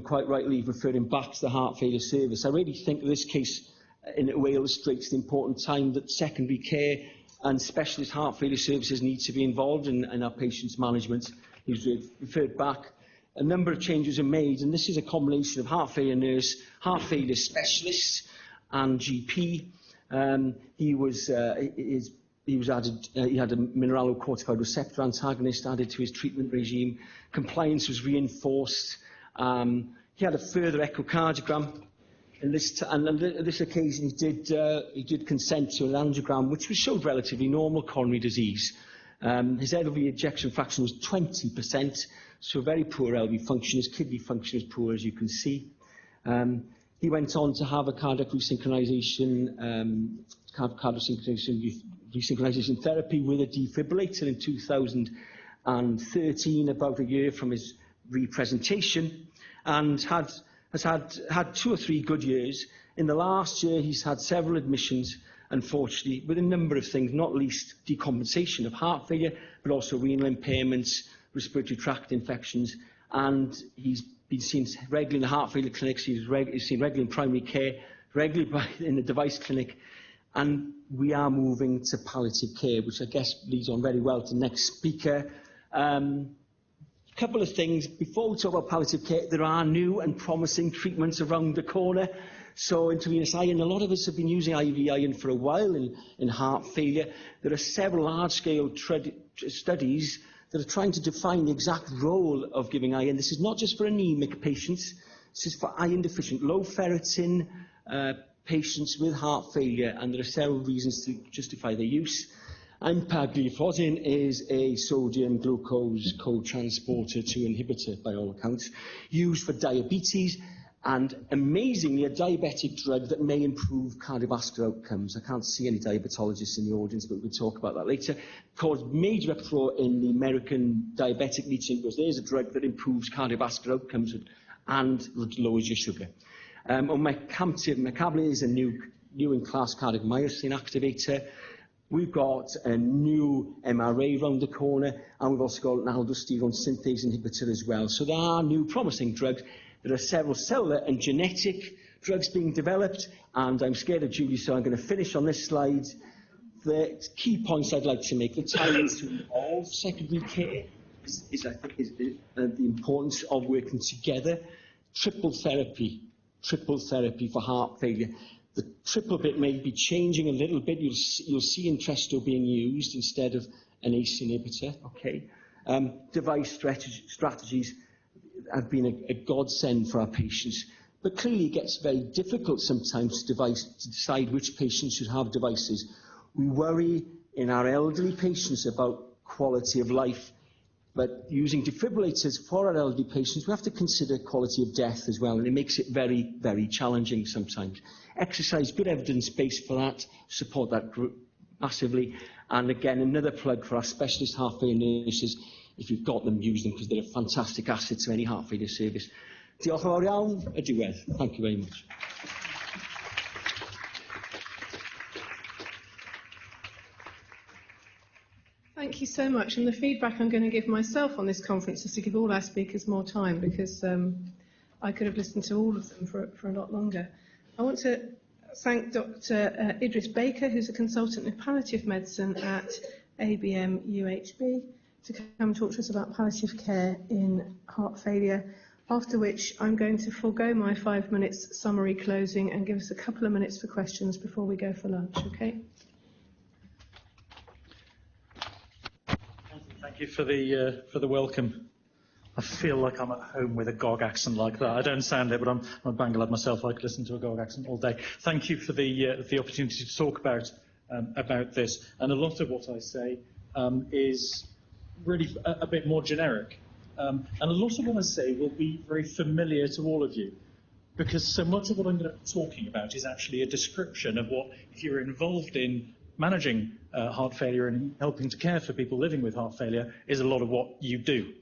quite rightly referred him back to the heart failure service. I really think this case in a way illustrates the important time that secondary care and specialist heart failure services need to be involved in our patients' management. He was referred back. A number of changes are made, and this is a combination of heart failure nurse, heart failure specialist, and GP. He had a mineralocorticoid receptor antagonist added to his treatment regime. Compliance was reinforced. He had a further echocardiogram. And on this occasion, he did consent to an angiogram, which showed relatively normal coronary disease. His LV ejection fraction was 20%, so very poor LV function. His kidney function is poor, as you can see. He went on to have a cardiac resynchronization therapy with a defibrillator in 2013, about a year from his representation, and has had 2 or 3 good years. In the last year, he's had several admissions, unfortunately, with a number of things, not least decompensation of heart failure, but also renal impairments, respiratory tract infections, and he's been seen regularly in the heart failure clinics. He's seen regularly in primary care, regularly in the device clinic, and we are moving to palliative care, which I guess leads on very well to the next speaker. A couple of things. Before we talk about palliative care, there are new and promising treatments around the corner. So intravenous iron, a lot of us have been using IV iron for a while in heart failure. There are several large-scale studies that are trying to define the exact role of giving iron. This is not just for anemic patients. This is for iron-deficient, low ferritin patients with heart failure, and there are several reasons to justify their use. Empagliflozin is a sodium glucose co-transporter 2 inhibitor, by all accounts, used for diabetes, and amazingly a diabetic drug that may improve cardiovascular outcomes. I can't see any diabetologists in the audience, but we'll talk about that later. Caused major uproar in the American diabetic meeting because there's a drug that improves cardiovascular outcomes and lowers your sugar. Omecamtiv mecarbil is a new in-class cardiac myosin activator. We've got a new MRA round the corner, and we've also got an aldosterone synthase inhibitor as well. So there are new promising drugs. There are several cellular and genetic drugs being developed, and I'm scared of Julie, so I'm going to finish on this slide. The key points I'd like to make: the time to involve secondary care is the importance of working together. Triple therapy for heart failure. The triple bit may be changing a little bit. You'll see Entresto being used instead of an ACE inhibitor. Okay. Device strategies have been a godsend for our patients, but clearly it gets very difficult sometimes to decide which patients should have devices. We worry in our elderly patients about quality of life, but using defibrillators for our elderly patients, we have to consider quality of death as well, and it makes it very, very challenging sometimes. Exercise, good evidence base for that, support that group massively. And again, another plug for our specialist heart failure nurses. If you've got them, use them, because they're a fantastic asset to any heart failure service. Diolch yn fawr iawn, y diwedd. Thank you very much. Thank you so much. And the feedback I'm going to give myself on this conference is to give all our speakers more time, because I could have listened to all of them for a lot longer. I want to thank Dr. Idris Baker, who's a consultant in palliative medicine at ABM UHB, to come talk to us about palliative care in heart failure, after which I'm going to forego my 5 minutes summary closing and give us a couple of minutes for questions before we go for lunch, okay? Thank you for the welcome. I feel like I'm at home with a GOG accent like that. I don't sound it, but I'm a bang lad myself. I could listen to a GOG accent all day. Thank you for the opportunity to talk about this. And a lot of what I say is really a bit more generic. And a lot of what I say will be very familiar to all of you, because so much of what I'm going to be talking about is actually a description of what, if you're involved in managing heart failure and helping to care for people living with heart failure, is a lot of what you do,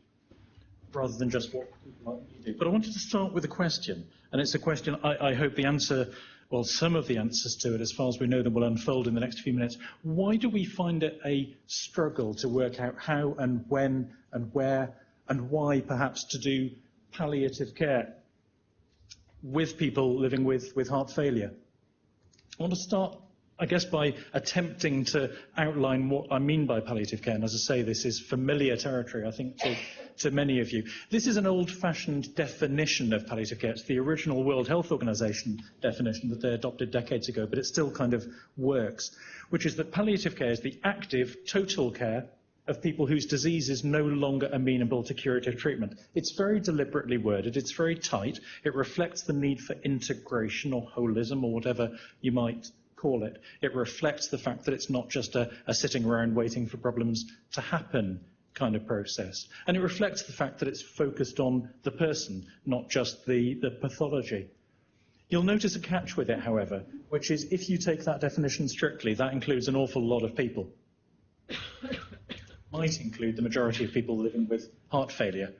rather than just what people like you do. But I wanted to start with a question, and it's a question I hope the answer, well, some of the answers to it, as far as we know them, will unfold in the next few minutes. Why do we find it a struggle to work out how and when and where and why, perhaps, to do palliative care with people living with heart failure? I want to start, I guess, by attempting to outline what I mean by palliative care. And as I say, this is familiar territory, I think, to many of you. This is an old-fashioned definition of palliative care. It's the original World Health Organization definition that they adopted decades ago, but it still kind of works, which is that palliative care is the active, total care of people whose disease is no longer amenable to curative treatment. It's very deliberately worded, it's very tight, it reflects the need for integration or holism or whatever you might call it. It reflects the fact that it's not just a sitting around waiting for problems to happen kind of process. And it reflects the fact that it's focused on the person, not just the pathology. You'll notice a catch with it, however, which is if you take that definition strictly, that includes an awful lot of people. Might include the majority of people living with heart failure.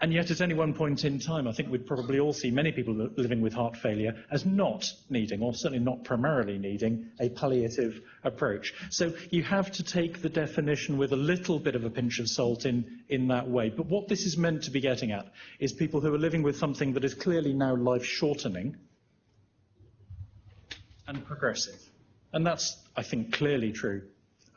And yet, at any one point in time, I think we'd probably all see many people living with heart failure as not needing, or certainly not primarily needing, a palliative approach. So you have to take the definition with a little bit of a pinch of salt in that way. But what this is meant to be getting at is people who are living with something that is clearly now life-shortening and progressive. And that's, I think, clearly true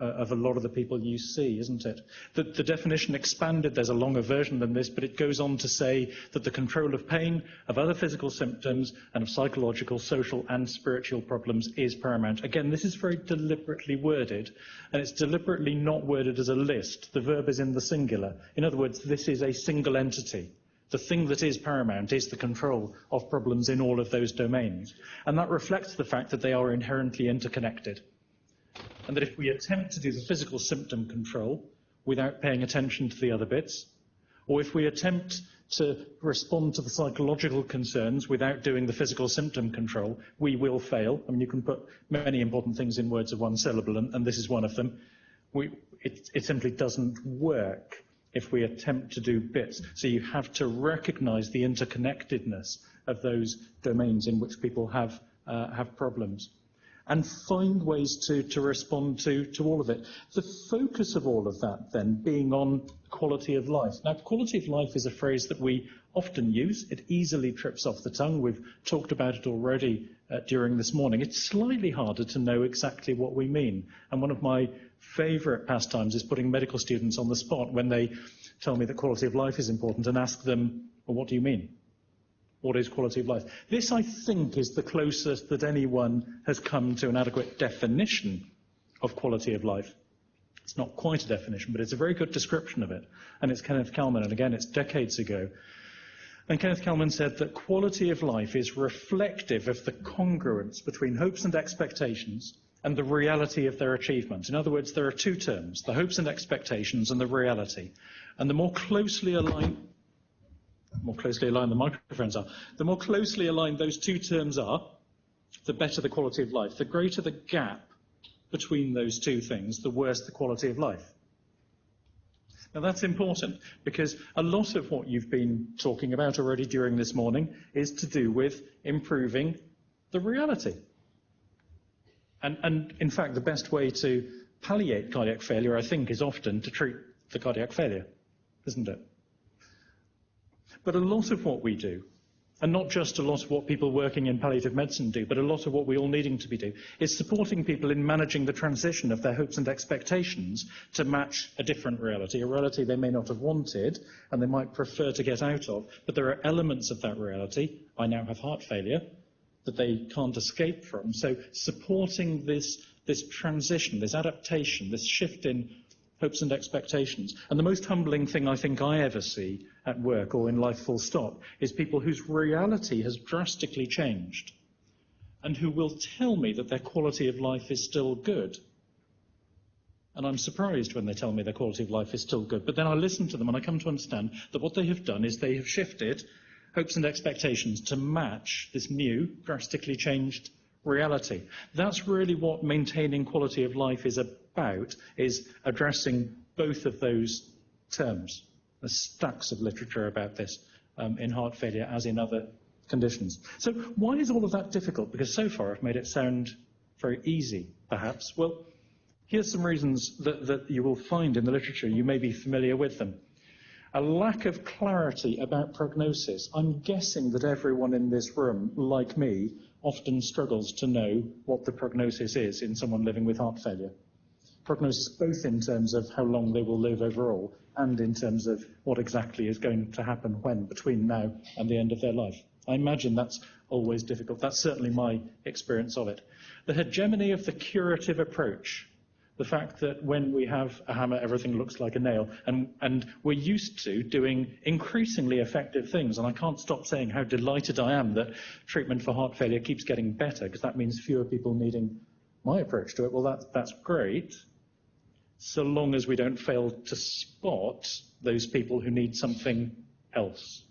of a lot of the people you see, isn't it? The definition expanded, there's a longer version than this, but it goes on to say that the control of pain, of other physical symptoms, and of psychological, social, and spiritual problems is paramount. Again, this is very deliberately worded, and it's deliberately not worded as a list. The verb is in the singular. In other words, this is a single entity. The thing that is paramount is the control of problems in all of those domains. And that reflects the fact that they are inherently interconnected. And that if we attempt to do the physical symptom control without paying attention to the other bits, or if we attempt to respond to the psychological concerns without doing the physical symptom control, we will fail. I mean, you can put many important things in words of one syllable, and this is one of them. It simply doesn't work if we attempt to do bits. So you have to recognize the interconnectedness of those domains in which people have problems, and find ways to respond to all of it. The focus of all of that, then, being on quality of life. Now, quality of life is a phrase that we often use. It easily trips off the tongue. We've talked about it already during this morning. It's slightly harder to know exactly what we mean. And one of my favourite pastimes is putting medical students on the spot when they tell me that quality of life is important and ask them, well, what do you mean? What is quality of life? This, I think, is the closest that anyone has come to an adequate definition of quality of life. It's not quite a definition, but it's a very good description of it. And it's Kenneth Kalman, and again, it's decades ago. And Kenneth Kalman said that quality of life is reflective of the congruence between hopes and expectations and the reality of their achievement. In other words, there are two terms, the hopes and expectations and the reality. And the more closely aligned the microphones are, the more closely aligned those two terms are, the better the quality of life. The greater the gap between those two things, the worse the quality of life. Now that's important because a lot of what you've been talking about already during this morning is to do with improving the reality. And in fact, the best way to palliate cardiac failure, I think, is often to treat the cardiac failure, isn't it? But a lot of what we do, and not just a lot of what people working in palliative medicine do, but a lot of what we all needing to be do, is supporting people in managing the transition of their hopes and expectations to match a different reality, a reality they may not have wanted and they might prefer to get out of, but there are elements of that reality, I now have heart failure, that they can't escape from. So supporting this transition, this adaptation, this shift in hopes and expectations. And the most humbling thing I think I ever see at work or in life full stop is people whose reality has drastically changed and who will tell me that their quality of life is still good. And I'm surprised when they tell me their quality of life is still good. But then I listen to them and I come to understand that what they have done is they have shifted hopes and expectations to match this new, drastically changed reality. That's really what maintaining quality of life is about, is addressing both of those terms. There's stacks of literature about this in heart failure as in other conditions. So why is all of that difficult? Because so far I've made it sound very easy, perhaps. Well, here's some reasons that you will find in the literature. You may be familiar with them. A lack of clarity about prognosis. I'm guessing that everyone in this room, like me, often struggles to know what the prognosis is in someone living with heart failure. Prognosis both in terms of how long they will live overall and in terms of what exactly is going to happen when, between now and the end of their life. I imagine that's always difficult. That's certainly my experience of it. The hegemony of the curative approach. The fact that when we have a hammer, everything looks like a nail, and we're used to doing increasingly effective things. And I can't stop saying how delighted I am that treatment for heart failure keeps getting better, because that means fewer people needing my approach to it. Well, that's great, so long as we don't fail to spot those people who need something else.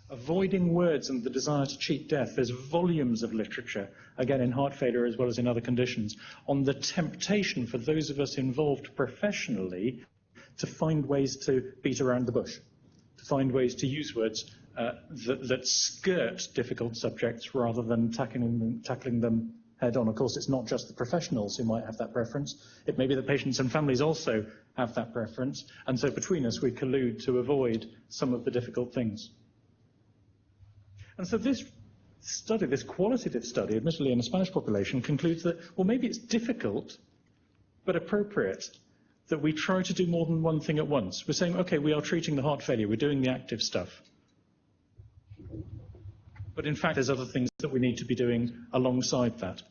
Avoiding words and the desire to cheat death. There's volumes of literature, again in heart failure as well as in other conditions, on the temptation for those of us involved professionally to find ways to beat around the bush, to find ways to use words that skirt difficult subjects rather than tackling them head on. Of course, it's not just the professionals who might have that preference. It may be that patients and families also have that preference, and so between us we collude to avoid some of the difficult things. And so this study, this qualitative study, admittedly in a Spanish population, concludes that, well, maybe it's difficult but appropriate that we try to do more than one thing at once. We're saying, okay, we are treating the heart failure, we're doing the active stuff. But in fact, there's other things that we need to be doing alongside that.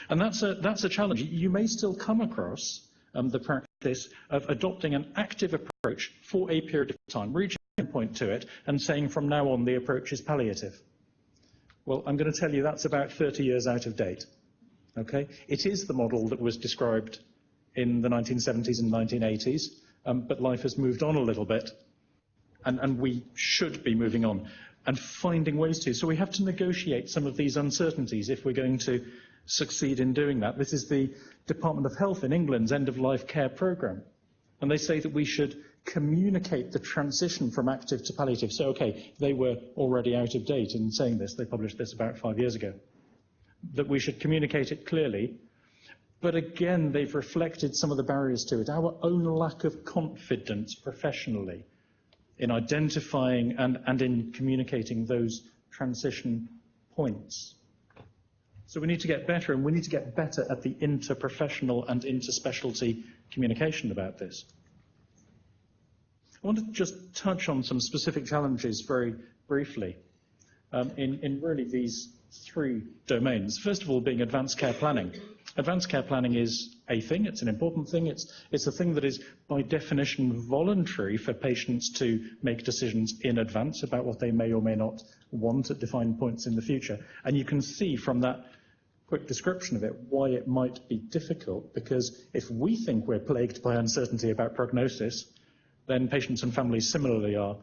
And that's a challenge. You may still come across the practice of adopting an active approach for a period of time, reaching a point to it and saying from now on the approach is palliative. Well, I'm going to tell you that's about 30 years out of date. Okay? It is the model that was described in the 1970s and 1980s, but life has moved on a little bit, and we should be moving on and finding ways to. So we have to negotiate some of these uncertainties if we're going to succeed in doing that. This is the Department of Health in England's end-of-life care programme, and they say that we should communicate the transition from active to palliative. So, okay, they were already out of date in saying this. They published this about 5 years ago. That we should communicate it clearly. But again, they've reflected some of the barriers to it. Our own lack of confidence professionally in identifying and in communicating those transition points. So we need to get better, and we need to get better at the interprofessional and interspecialty communication about this. I want to just touch on some specific challenges very briefly in really these three domains. First of all, being advanced care planning. Advanced care planning is a thing, it's an important thing, it's a thing that is by definition voluntary for patients to make decisions in advance about what they may or may not want at defined points in the future. And you can see from that quick description of it why it might be difficult, because if we think we're plagued by uncertainty about prognosis, then patients and families similarly are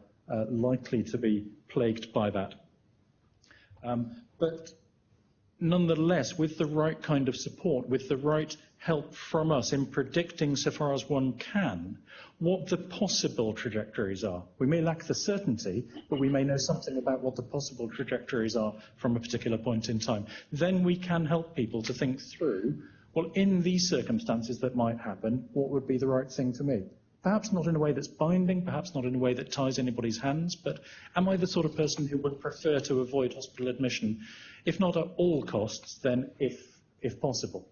likely to be plagued by that. But nonetheless, with the right kind of support, with the right help from us in predicting, so far as one can, what the possible trajectories are. We may lack the certainty, but we may know something about what the possible trajectories are from a particular point in time. Then we can help people to think through, well, in these circumstances that might happen, what would be the right thing for me? Perhaps not in a way that's binding, perhaps not in a way that ties anybody's hands, but am I the sort of person who would prefer to avoid hospital admission, if not at all costs, then if possible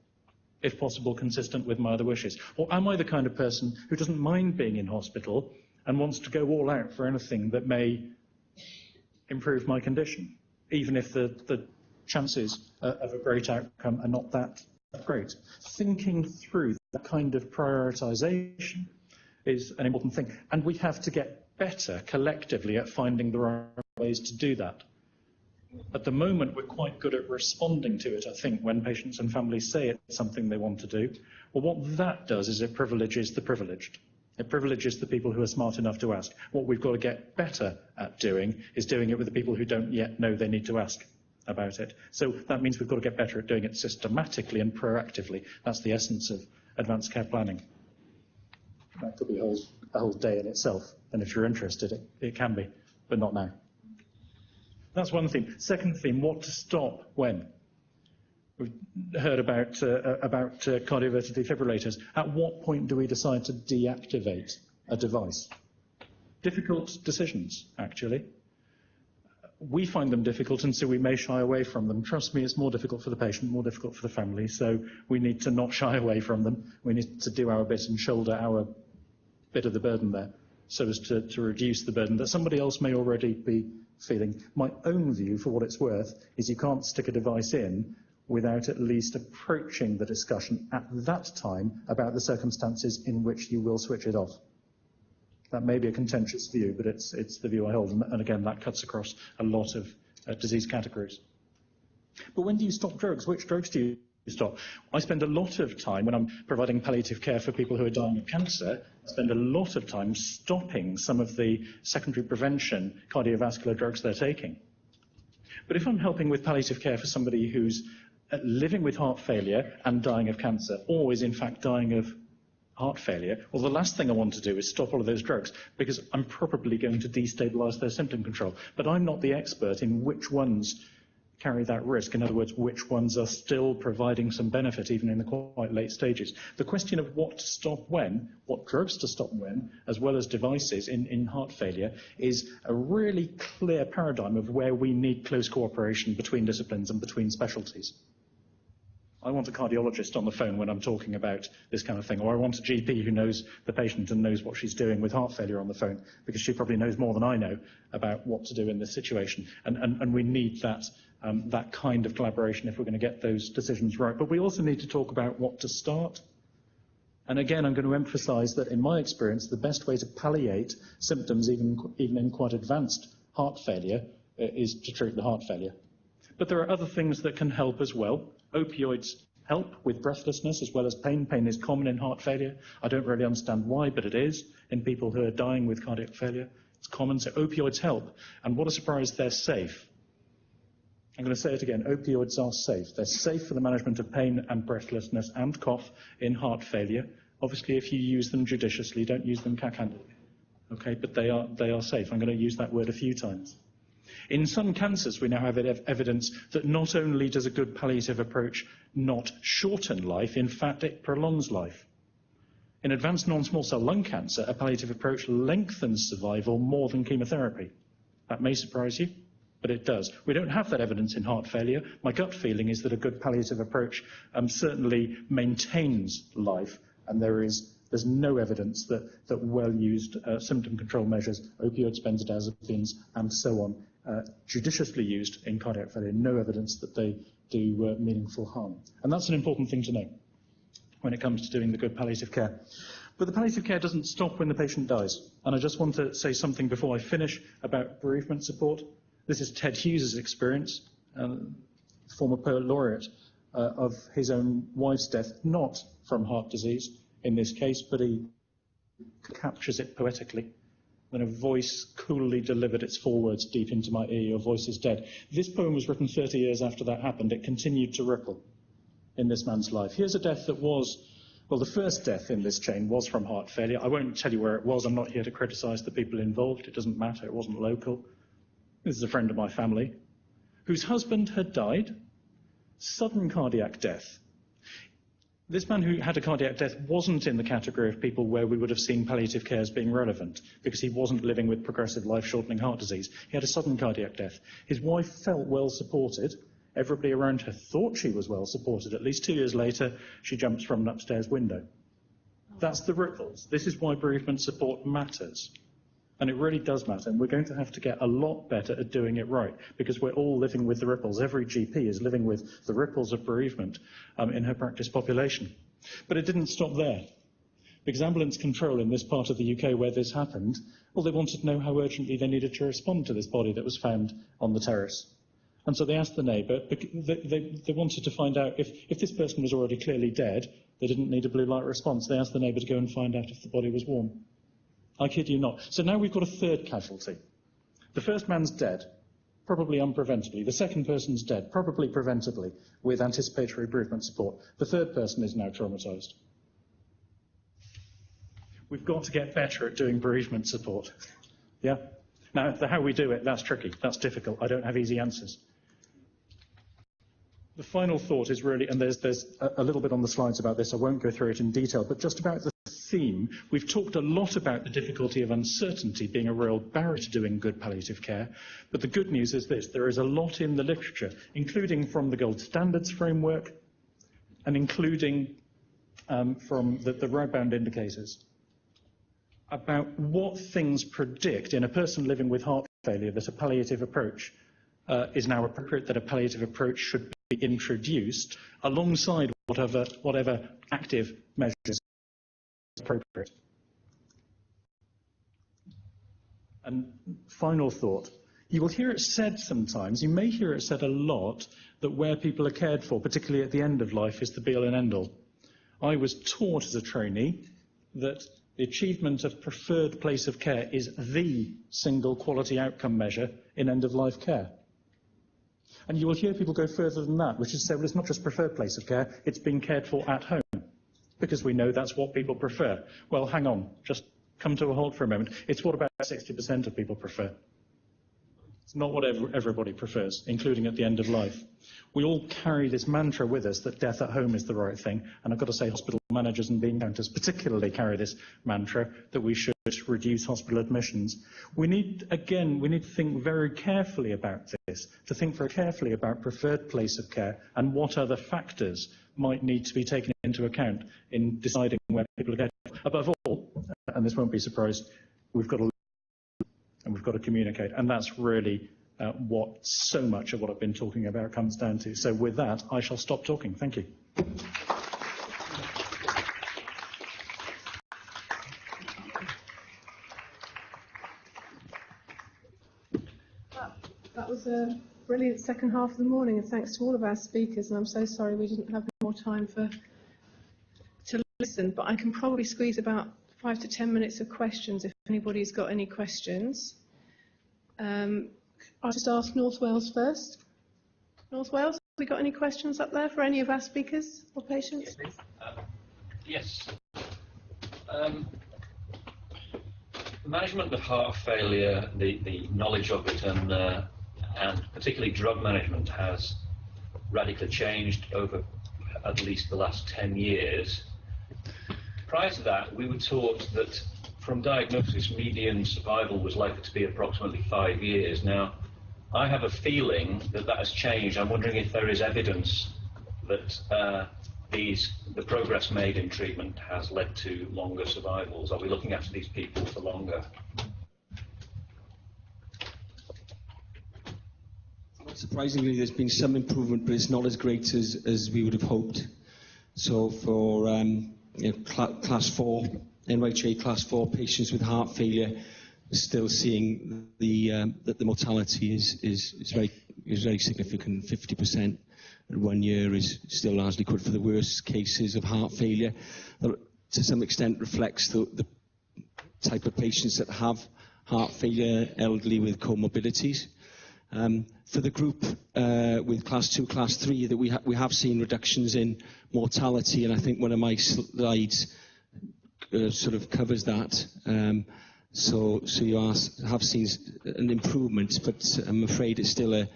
consistent with my other wishes? Or am I the kind of person who doesn't mind being in hospital and wants to go all out for anything that may improve my condition, even if the chances of a great outcome are not that great? Thinking through that kind of prioritization is an important thing, and we have to get better collectively at finding the right ways to do that. At the moment, we're quite good at responding to it, I think, when patients and families say it's something they want to do. Well, what that does is it privileges the privileged. It privileges the people who are smart enough to ask. What we've got to get better at doing is doing it with the people who don't yet know they need to ask about it. So that means we've got to get better at doing it systematically and proactively. That's the essence of advanced care planning. That could be a whole day in itself, and if you're interested, it can be, but not now. That's one theme. Second theme, what to stop when. We've heard about cardioverter defibrillators. At what point do we decide to deactivate a device? Difficult decisions, actually. We find them difficult, and so we may shy away from them. Trust me, it's more difficult for the patient, more difficult for the family, so we need to not shy away from them. We need to do our bit and shoulder our bit of the burden there, so as to reduce the burden that somebody else may already be feeling. My own view, for what it's worth, is you can't stick a device in without at least approaching the discussion at that time about the circumstances in which you will switch it off. That may be a contentious view, but it's the view I hold, and again, that cuts across a lot of disease categories. But when do you stop drugs? Which drugs do you stop? I spend a lot of time, when I'm providing palliative care for people who are dying of cancer, I spend a lot of time stopping some of the secondary prevention cardiovascular drugs they're taking. But if I'm helping with palliative care for somebody who's living with heart failure and dying of cancer, or is in fact dying of heart failure, well, the last thing I want to do is stop all of those drugs, because I'm probably going to destabilise their symptom control. But I'm not the expert in which ones carry that risk. In other words, which ones are still providing some benefit even in the quite late stages. The question of what to stop when, what drugs to stop when, as well as devices in heart failure, is a really clear paradigm of where we need close cooperation between disciplines and between specialties. I want a cardiologist on the phone when I'm talking about this kind of thing, or I want a GP who knows the patient and knows what she's doing with heart failure on the phone, because she probably knows more than I know about what to do in this situation. And we need that kind of collaboration if we're going to get those decisions right. But we also need to talk about what to start. And again, I'm going to emphasise that in my experience, the best way to palliate symptoms, even in quite advanced heart failure, is to treat the heart failure. But there are other things that can help as well. Opioids help with breathlessness as well as pain. Pain is common in heart failure. I don't really understand why, but it is in people who are dying with cardiac failure. It's common, so opioids help. And what a surprise, they're safe. I'm going to say it again, opioids are safe. They're safe for the management of pain and breathlessness and cough in heart failure. Obviously, if you use them judiciously, don't use them cack-handedly. Okay, but they are safe. I'm going to use that word a few times. In some cancers, we now have evidence that not only does a good palliative approach not shorten life, in fact, it prolongs life. In advanced non-small cell lung cancer, a palliative approach lengthens survival more than chemotherapy. That may surprise you, but it does. We don't have that evidence in heart failure. My gut feeling is that a good palliative approach certainly maintains life, and there's no evidence that well-used symptom control measures, opioids, benzodiazepines, and so on, judiciously used in cardiac failure, no evidence that they do meaningful harm. And that's an important thing to know when it comes to doing the good palliative care. But the palliative care doesn't stop when the patient dies. And I just want to say something before I finish about bereavement support. This is Ted Hughes' experience, former poet laureate, of his own wife's death, not from heart disease in this case, but he captures it poetically. When a voice coolly delivered its forewords deep into my ear, your voice is dead. This poem was written 30 years after that happened. It continued to ripple in this man's life. Here's a death that was, well, the first death in this chain was from heart failure. I won't tell you where it was. I'm not here to criticise the people involved. It doesn't matter. It wasn't local. This is a friend of my family whose husband had died, sudden cardiac death. This man who had a cardiac death wasn't in the category of people where we would have seen palliative care as being relevant, because he wasn't living with progressive life-shortening heart disease. He had a sudden cardiac death. His wife felt well supported. Everybody around her thought she was well supported. At least 2 years later, she jumps from an upstairs window. That's the ripples. This is why bereavement support matters. And it really does matter, and we're going to have to get a lot better at doing it right, because we're all living with the ripples. Every GP is living with the ripples of bereavement in her practice population. But it didn't stop there, because ambulance control in this part of the UK where this happened, well, they wanted to know how urgently they needed to respond to this body that was found on the terrace. And so they asked the neighbour, they wanted to find out if this person was already clearly dead, they didn't need a blue light response. They asked the neighbour to go and find out if the body was warm. I kid you not. So now we've got a third casualty. The first man's dead, probably unpreventably. The second person's dead, probably preventably, with anticipatory bereavement support. The third person is now traumatised. We've got to get better at doing bereavement support. Yeah? Now, how we do it, that's tricky. That's difficult. I don't have easy answers. The final thought is really, and there's a little bit on the slides about this, I won't go through it in detail, but just about the theme. We've talked a lot about the difficulty of uncertainty being a real barrier to doing good palliative care, but the good news is this: there is a lot in the literature, including from the Gold Standards Framework and including from the Routebound indicators, about what things predict in a person living with heart failure that a palliative approach is now appropriate, that a palliative approach should be introduced alongside whatever active measures are appropriate. And final thought, you will hear it said sometimes, you may hear it said a lot, that where people are cared for, particularly at the end of life, is the be-all and end-all. I was taught as a trainee that the achievement of preferred place of care is the single quality outcome measure in end-of-life care. And you will hear people go further than that, which is to say, well, it's not just preferred place of care, it's being cared for at home, because we know that's what people prefer. Well, hang on, just come to a halt for a moment. It's what about 60% of people prefer. It's not what everybody prefers, including at the end of life. We all carry this mantra with us that death at home is the right thing, and I've got to say hospital managers and bean counters particularly carry this mantra that we should reduce hospital admissions. We need to think very carefully about this, to think very carefully about preferred place of care and what other factors might need to be taken into account in deciding where people are getting. Above all, and this won't be a surprise, we've got to and we've got to communicate, and that's really what so much of what I've been talking about comes down to. So with that, I shall stop talking. Thank you. That was a brilliant second half of the morning, and thanks to all of our speakers. And I'm so sorry we didn't have more time to listen, but I can probably squeeze about 5 to 10 minutes of questions if anybody's got any questions. I'll just ask North Wales first. North Wales, have we got any questions up there for any of our speakers or patients? Yes. Management of heart failure, the knowledge of it, and particularly drug management has radically changed over at least the last 10 years. Prior to that, we were taught that from diagnosis, median survival was likely to be approximately 5 years. Now, I have a feeling that that has changed. I'm wondering if there is evidence that the progress made in treatment has led to longer survivals. Are we looking after these people for longer? Surprisingly, there's been some improvement, but it's not as great as we would have hoped. So for class 4, NYHA class 4 patients with heart failure, still seeing that the mortality is very significant. 50% at 1 year is still largely good for the worst cases of heart failure. That to some extent reflects the type of patients that have heart failure, elderly with comorbidities. For the group with class 2, class 3, that we have seen reductions in mortality, and I think one of my slides sort of covers that. So you have seen an improvement, but I'm afraid it's still a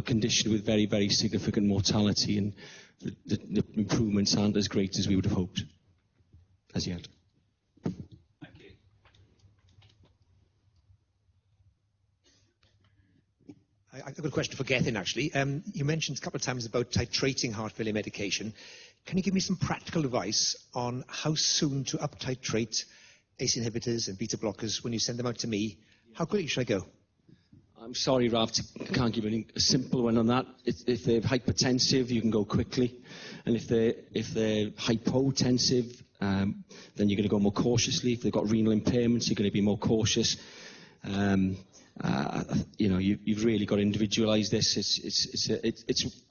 condition with very, very significant mortality, and the improvements aren't as great as we would have hoped as yet. I've got a question for Gethin, actually. You mentioned a couple of times about titrating heart failure medication. Can you give me some practical advice on how soon to up-titrate ACE inhibitors and beta blockers when you send them out to me? How quickly should I go? I'm sorry, Rav, I can't give you a simple one on that. If they're hypertensive, you can go quickly. And if they're hypotensive, then you're going to go more cautiously. If they've got renal impairments, you're going to be more cautious. You've really got to individualise this.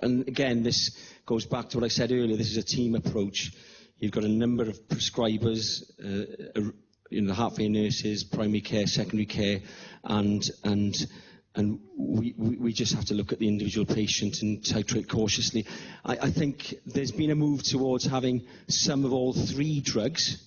And again, this goes back to what I said earlier. This is a team approach. You've got a number of prescribers, the heart failure nurses, primary care, secondary care, and we just have to look at the individual patient and titrate cautiously. I think there's been a move towards having some of all three drugs,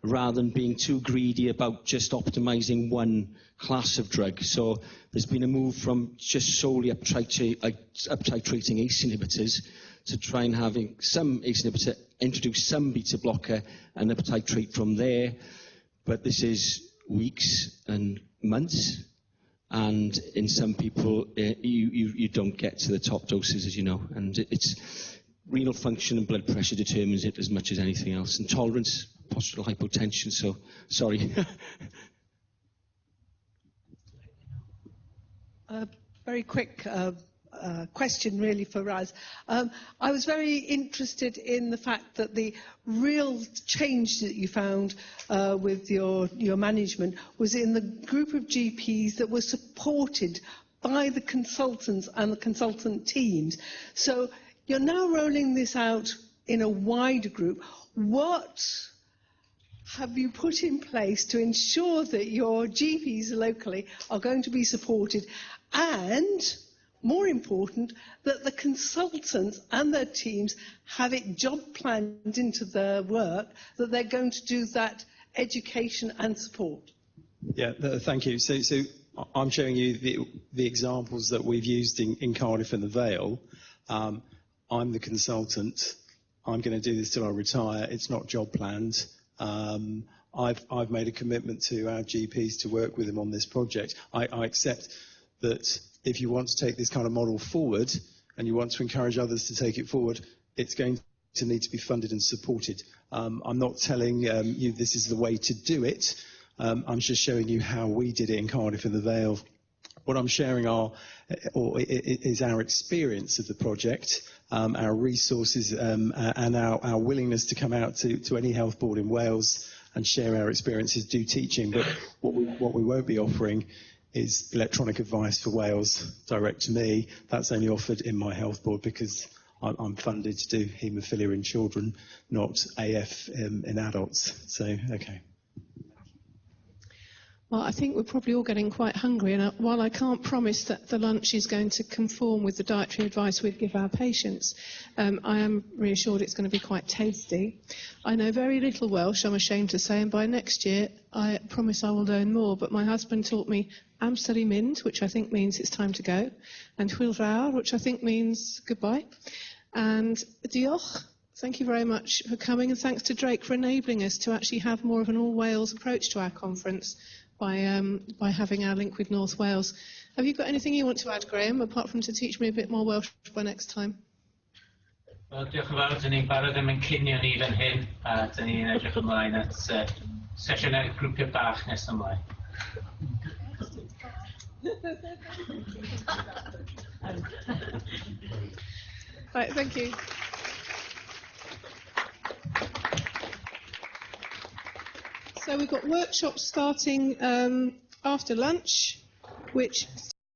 rather than being too greedy about just optimising one class of drug. So there's been a move from just solely up-titrating ACE inhibitors to try and having some ACE inhibitor, introduce some beta blocker, and up-titrate from there. But this is weeks and months, and in some people, you don't get to the top doses, as you know. And it's renal function and blood pressure determines it as much as anything else. And tolerance, postural hypotension, so sorry. Very quick question really for Raz. I was very interested in the fact that the real change that you found with your management was in the group of GPs that were supported by the consultants and the consultant teams. So you're now rolling this out in a wider group. What have you put in place to ensure that your GPs locally are going to be supported, and more important, that the consultants and their teams have it job planned into their work, that they're going to do that education and support? Yeah, thank you. So I'm showing you the examples that we've used in Cardiff and the Vale. I'm the consultant. I'm going to do this till I retire. It's not job planned. I've made a commitment to our GPs to work with them on this project. I accept that if you want to take this kind of model forward and you want to encourage others to take it forward, it's going to need to be funded and supported. I'm not telling you this is the way to do it. I'm just showing you how we did it in Cardiff and the Vale. What I'm sharing is our experience of the project, our resources, and our willingness to come out to any health board in Wales and share our experiences, do teaching. But what we won't be offering is electronic advice for Wales direct to me. That's only offered in my health board because I'm funded to do haemophilia in children, not AF in adults. So, okay. Well, I think we're probably all getting quite hungry, and while I can't promise that the lunch is going to conform with the dietary advice we'd give our patients, I am reassured it's going to be quite tasty. I know very little Welsh, I'm ashamed to say, and by next year I promise I will learn more, but my husband taught me amser i mynd, which I think means it's time to go, and hwyl fawr, which I think means goodbye, and diolch. Thank you very much for coming, and thanks to Drake for enabling us to actually have more of an all-Wales approach to our conference by having our link with North Wales. Have you got anything you want to add, Graham, apart from to teach me a bit more Welsh by next time? Wel, diolch yn fawr. Dyn ni'n barod am yn cinio ni fan hyn, a dyn ni'n edrych ymlaen at sesiynau grwpiau bach nes ymlaen. Right, thank you. So we've got workshops starting after lunch, which